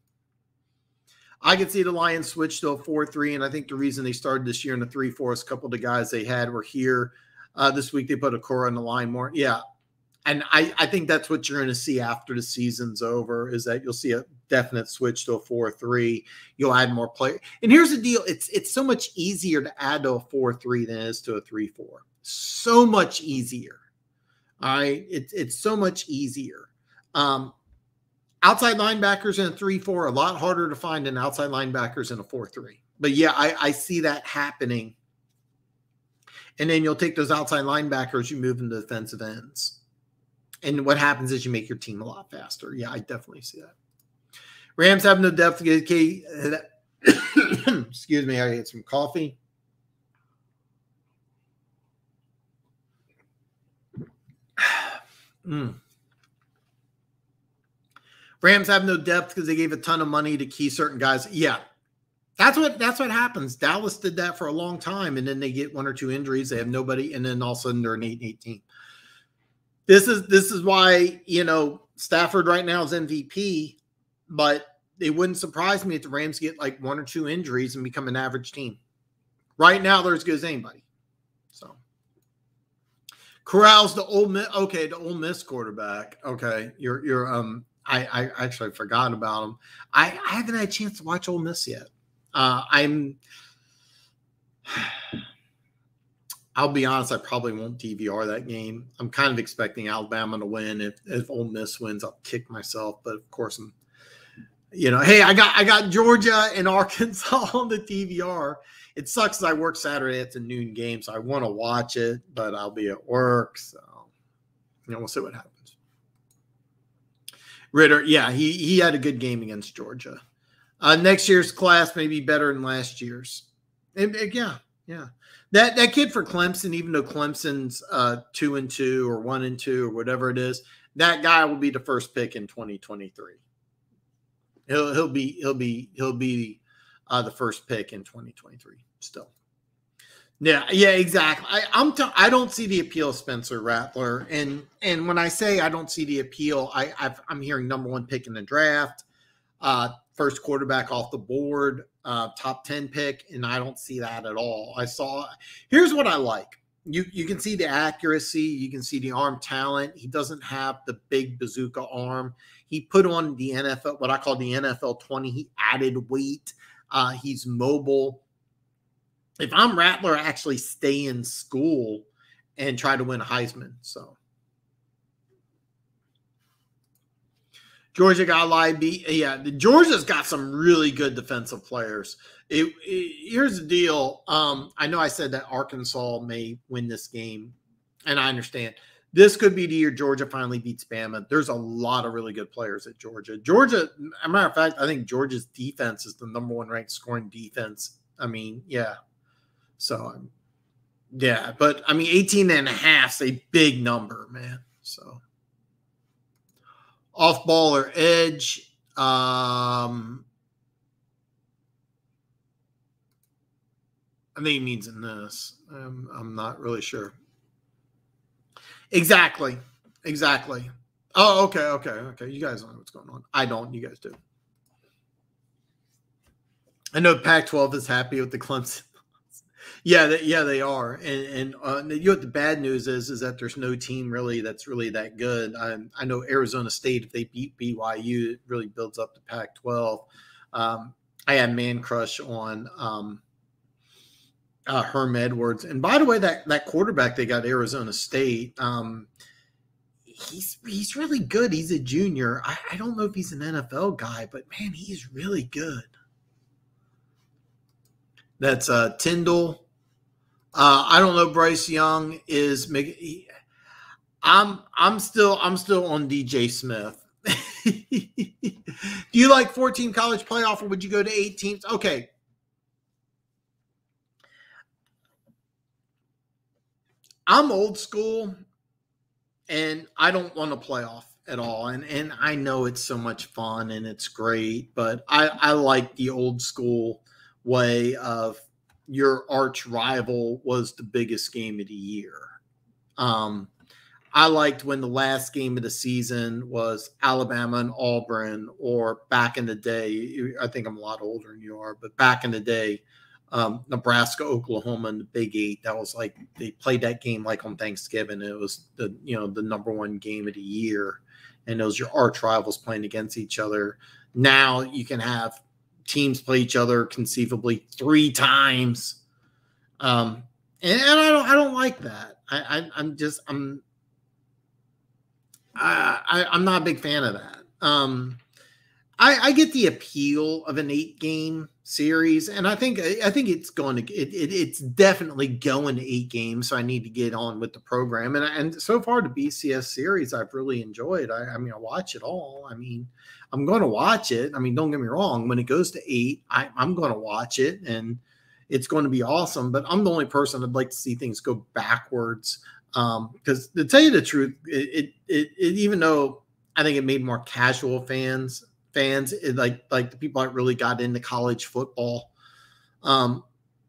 A: I could see the Lions switch to a 4-3, and I think the reason they started this year in a 3-4 is a couple of the guys they had were here. This week they put Okura on the line more. Yeah, and I think that's what you're going to see after the season's over is that you'll see a definite switch to a 4-3. You'll add more players. And here's the deal. It's so much easier to add to a 4-3 than it is to a 3-4. So much easier. All right, it's so much easier. Outside linebackers in a 3-4, a lot harder to find than outside linebackers in a 4-3. But yeah, I see that happening. And then you'll take those outside linebackers, you move into defensive ends. And what happens is you make your team a lot faster. Yeah, I definitely see that. Rams have no depth. Okay, excuse me, I had some coffee. Rams have no depth because they gave a ton of money to key certain guys. Yeah. That's what happens. Dallas did that for a long time, and then they get 1 or 2 injuries. They have nobody, and then all of a sudden they're an 8-8 team. This is why, Stafford right now is MVP, but it wouldn't surprise me if the Rams get like 1 or 2 injuries and become an average team. Right now, they're as good as anybody. So Corral's the Ole Miss quarterback. Okay, I actually forgot about him. I haven't had a chance to watch Ole Miss yet. I'll be honest, I probably won't DVR that game. I'm kind of expecting Alabama to win. If Ole Miss wins, I'll kick myself. But of course, hey, I got Georgia and Arkansas on the DVR. It sucks that I work Saturday. It's a noon game, so I want to watch it, but I'll be at work. So, we'll see what happens. Ritter, yeah, he had a good game against Georgia. Next year's class may be better than last year's. Yeah. That kid for Clemson, even though Clemson's 2-2 or 1-2 or whatever it is, that guy will be the first pick in 2023. He'll be the first pick in 2023 still. Yeah, exactly. I don't see the appeal of Spencer Rattler, and when I say I don't see the appeal, I'm hearing number 1 pick in the draft, first quarterback off the board, top 10 pick, and I don't see that at all. Here's what I like. You can see the accuracy, you can see the arm talent. He doesn't have the big bazooka arm. He put on the NFL, what I call the NFL 20. He added weight. He's mobile. If I'm Rattler, I actually stay in school and try to win a Heisman. So Georgia got Georgia's got some really good defensive players. Here's the deal. I know I said that Arkansas may win this game, and I understand. This could be the year Georgia finally beats Bama. There's a lot of really good players at Georgia. As a matter of fact, I think Georgia's defense is the number 1 ranked scoring defense. Yeah. So, but 18.5 is a big number, man. So, off ball or edge. I think he means in this. I'm not really sure. Exactly. Oh, okay. You guys know what's going on. I don't. You guys do. I know Pac-12 is happy with the Clemson. Yeah, they are. And the bad news is that there's no team really that's really that good. I know Arizona State, if they beat BYU, it really builds up the Pac-12. I had man crush on Herm Edwards. And by the way, that quarterback they got Arizona State, he's really good. He's a junior. I don't know if he's an NFL guy, but man, he's really good. That's Tyndall. I don't know. Bryce Young is. I'm still on DJ Smith. Do you like 14 college playoff, or would you go to 8 teams? Okay. I'm old school, and I don't want a playoff at all. And I know it's so much fun and it's great, but I like the old school way of your arch rival was the biggest game of the year. I liked when the last game of the season was Alabama and Auburn, or back in the day, I think I'm a lot older than you are, but back in the day, Nebraska, Oklahoma, and the Big 8. That was like they played that game like on Thanksgiving. It was the number 1 game of the year, and those your arch rivals playing against each other. Now you can have teams play each other conceivably 3 times, and I don't like that. I'm not a big fan of that. I get the appeal of an 8-game series, and I think it's it's definitely going to 8 games. So I need to get on with the program, and so far the BCS series I've really enjoyed. I watch it all. I'm going to watch it. Don't get me wrong. When it goes to 8, I'm going to watch it, and it's going to be awesome. But I'm the only person that'd like to see things go backwards. Because to tell you the truth, it even though I think it made more casual fans, like the people that really got into college football,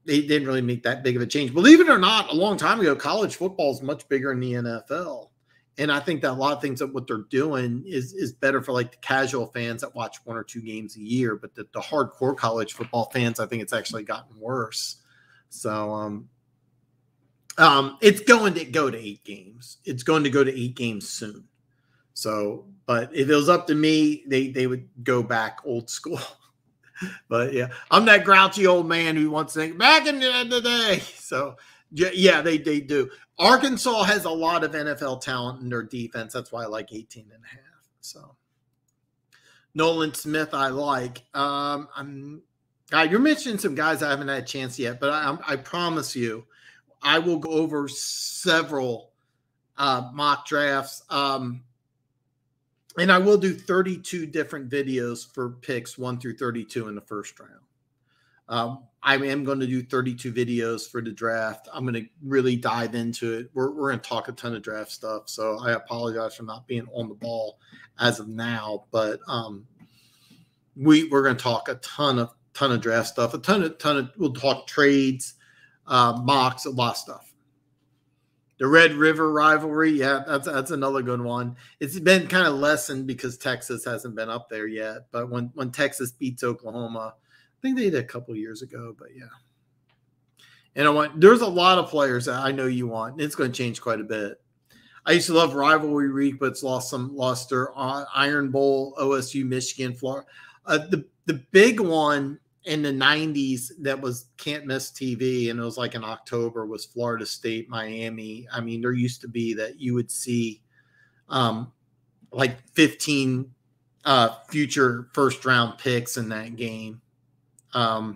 A: They didn't really make that big of a change. Believe it or not, a long time ago, college football is much bigger than the NFL. And I think that a lot of things that what they're doing is better for like the casual fans that watch 1 or 2 games a year. But the hardcore college football fans, I think it's actually gotten worse. So it's going to go to 8 games. It's going to go to 8 games soon. So, but if it was up to me, they would go back old school. But yeah, I'm that grouchy old man who wants to think back in the day. So yeah, they do. Arkansas has a lot of NFL talent in their defense. That's why I like 18.5. So Nolan Smith, I like. You're mentioning some guys I haven't had a chance yet, but I promise you, I will go over several mock drafts. And I will do 32 different videos for picks 1 through 32 in the first round. I am going to do 32 videos for the draft. I'm going to really dive into it. We're going to talk a ton of draft stuff, so I apologize for not being on the ball as of now. But we're going to talk a ton of draft stuff, a ton of. We'll talk trades, mocks, a lot of stuff. The Red River rivalry, yeah, that's another good one. It's been kind of lessened because Texas hasn't been up there yet. But when Texas beats Oklahoma, I think they did a couple years ago. But yeah, and there's a lot of players that I know you want. It's going to change quite a bit. I used to love rivalry week, but it's lost their Iron Bowl, OSU, Michigan, Florida. The big one in the 90s that was can't miss TV, and it was like in October, was Florida State, Miami. I mean, there used to be that you would see like 15 future first round picks in that game. I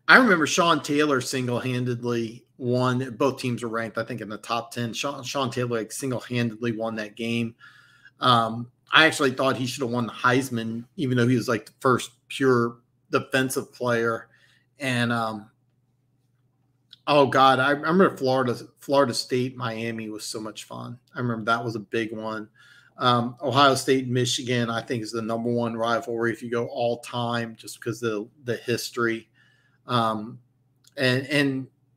A: remember Sean Taylor single-handedly won. Both teams were ranked, I think, in the top 10. Sean Taylor like single-handedly won that game. I actually thought he should have won the Heisman, even though he was like the first pure defensive player. And oh God, I remember Florida State, Miami was so much fun. I remember that was a big one. Ohio State, Michigan, I think is the number one rivalry if you go all time, just because of the history. And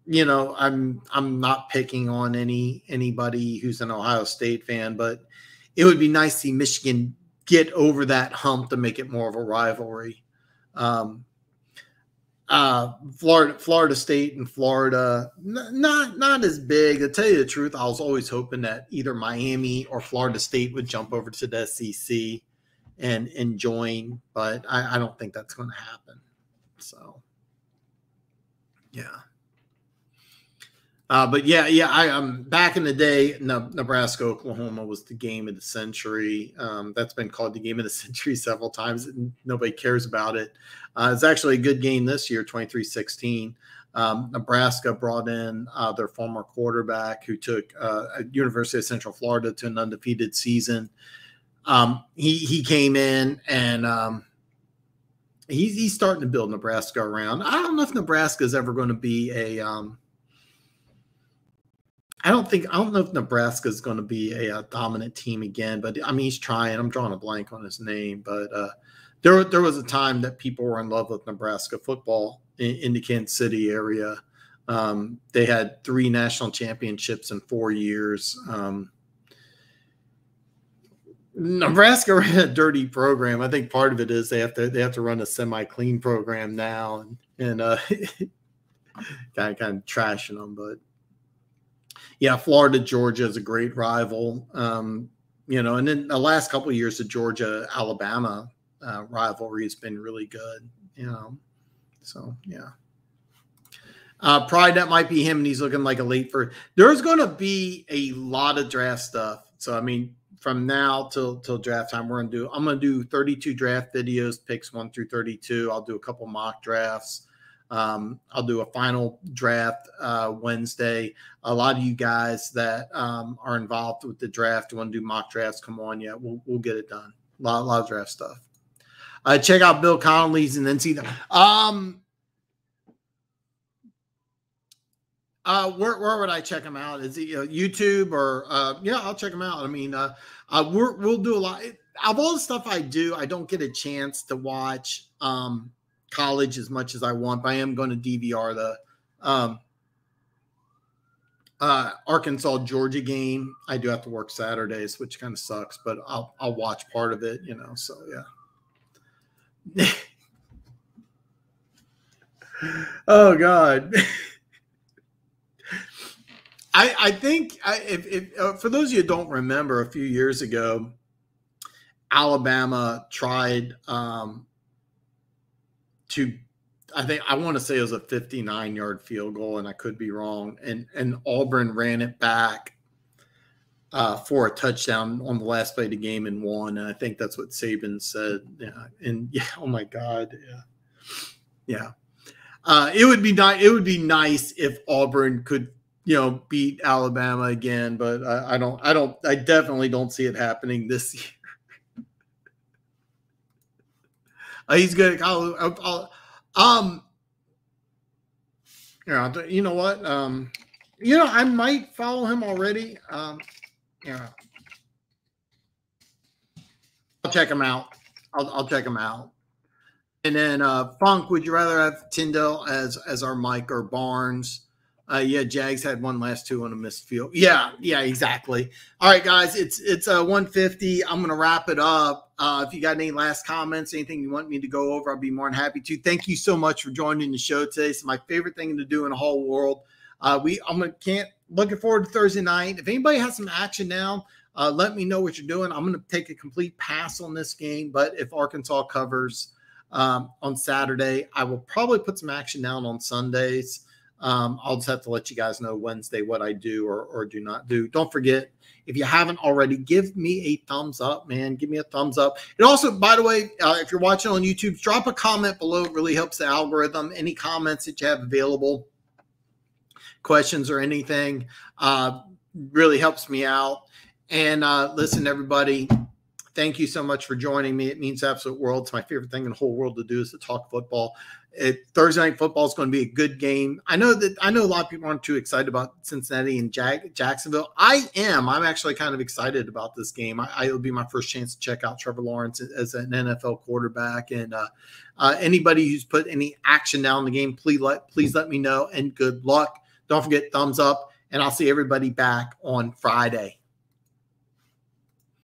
A: you know, I'm not picking on anybody who's an Ohio State fan, but it would be nice to see Michigan get over that hump to make it more of a rivalry. Florida State and Florida, not as big. To tell you the truth, I was always hoping that either Miami or Florida State would jump over to the SEC and join, but I don't think that's going to happen. So, yeah. But yeah, I'm back in the day. Nebraska, Oklahoma was the game of the century. That's been called the game of the century several times, and nobody cares about it. It's actually a good game this year, 23-16. Nebraska brought in their former quarterback who took University of Central Florida to an undefeated season. He came in and he's starting to build Nebraska around. I don't know if Nebraska is ever going to be a I don't know if Nebraska is going to be a dominant team again, but I mean, he's trying. I'm drawing a blank on his name, but there was a time that people were in love with Nebraska football in the Kansas City area. They had 3 national championships in 4 years. Nebraska ran a dirty program. I think part of it is they have to run a semi-clean program now, and kind of trashing them, but. Yeah, Florida, Georgia is a great rival. You know, and then the last couple of years, the Georgia-Alabama rivalry has been really good, you know. So, yeah. Pride, that might be him, and he's looking like a late first. There's going to be a lot of draft stuff. So, I mean, from now till draft time, I'm going to do 32 draft videos, picks 1 through 32. I'll do a couple mock drafts. I'll do a final draft Wednesday. A lot of you guys that are involved with the draft want to do mock drafts, come on. Yeah, we'll get it done. A lot of draft stuff. Check out Bill Connolly's and then see them. Where would I check them out? Is it YouTube or yeah, I'll check them out. I mean, we'll do a lot. Of all the stuff I do, I don't get a chance to watch college as much as I want, but I am going to DVR the Arkansas Georgia game. I do have to work Saturdays, which kind of sucks, but I'll watch part of it, so yeah. Oh God. I think if for those of you who don't remember, a few years ago, Alabama tried I want to say it was a 59-yard field goal, and I could be wrong. And Auburn ran it back for a touchdown on the last play of the game and won. And I think that's what Saban said. Yeah. And yeah, oh my God. Yeah. It would be nice. It would be nice if Auburn could, beat Alabama again, but I definitely don't see it happening this year. He's good at college. You know what? I might follow him already. I'll check him out. I'll check him out. And then Funk, would you rather have Tyndall as our Mike or Barnes? Yeah, Jags had one last two on a missed field. Yeah, exactly. All right, guys, it's 1:50. I'm going to wrap it up. If you got any last comments, anything you want me to go over, I'll be more than happy to. Thank you so much for joining the show today. It's my favorite thing to do in the whole world. Looking forward to Thursday night. If anybody has some action now, let me know what you're doing. I'm going to take a complete pass on this game, but if Arkansas covers on Saturday, I will probably put some action down on Sundays. I'll just have to let you guys know Wednesday what I do or do not do. Don't forget, if you haven't already, give me a thumbs up, man. Give me a thumbs up. And also, by the way, if you're watching on YouTube, drop a comment below. It really helps the algorithm. Any comments that you have available, questions or anything, really helps me out. And listen, everybody, thank you so much for joining me. It means the absolute world. It's my favorite thing in the whole world to do is to talk football. Thursday night football is going to be a good game. I know a lot of people aren't too excited about Cincinnati and Jacksonville. I am. I'm actually kind of excited about this game. It'll be my first chance to check out Trevor Lawrence as an NFL quarterback. And anybody who's put any action down in the game, please let me know. And good luck. Don't forget, thumbs up. And I'll see everybody back on Friday.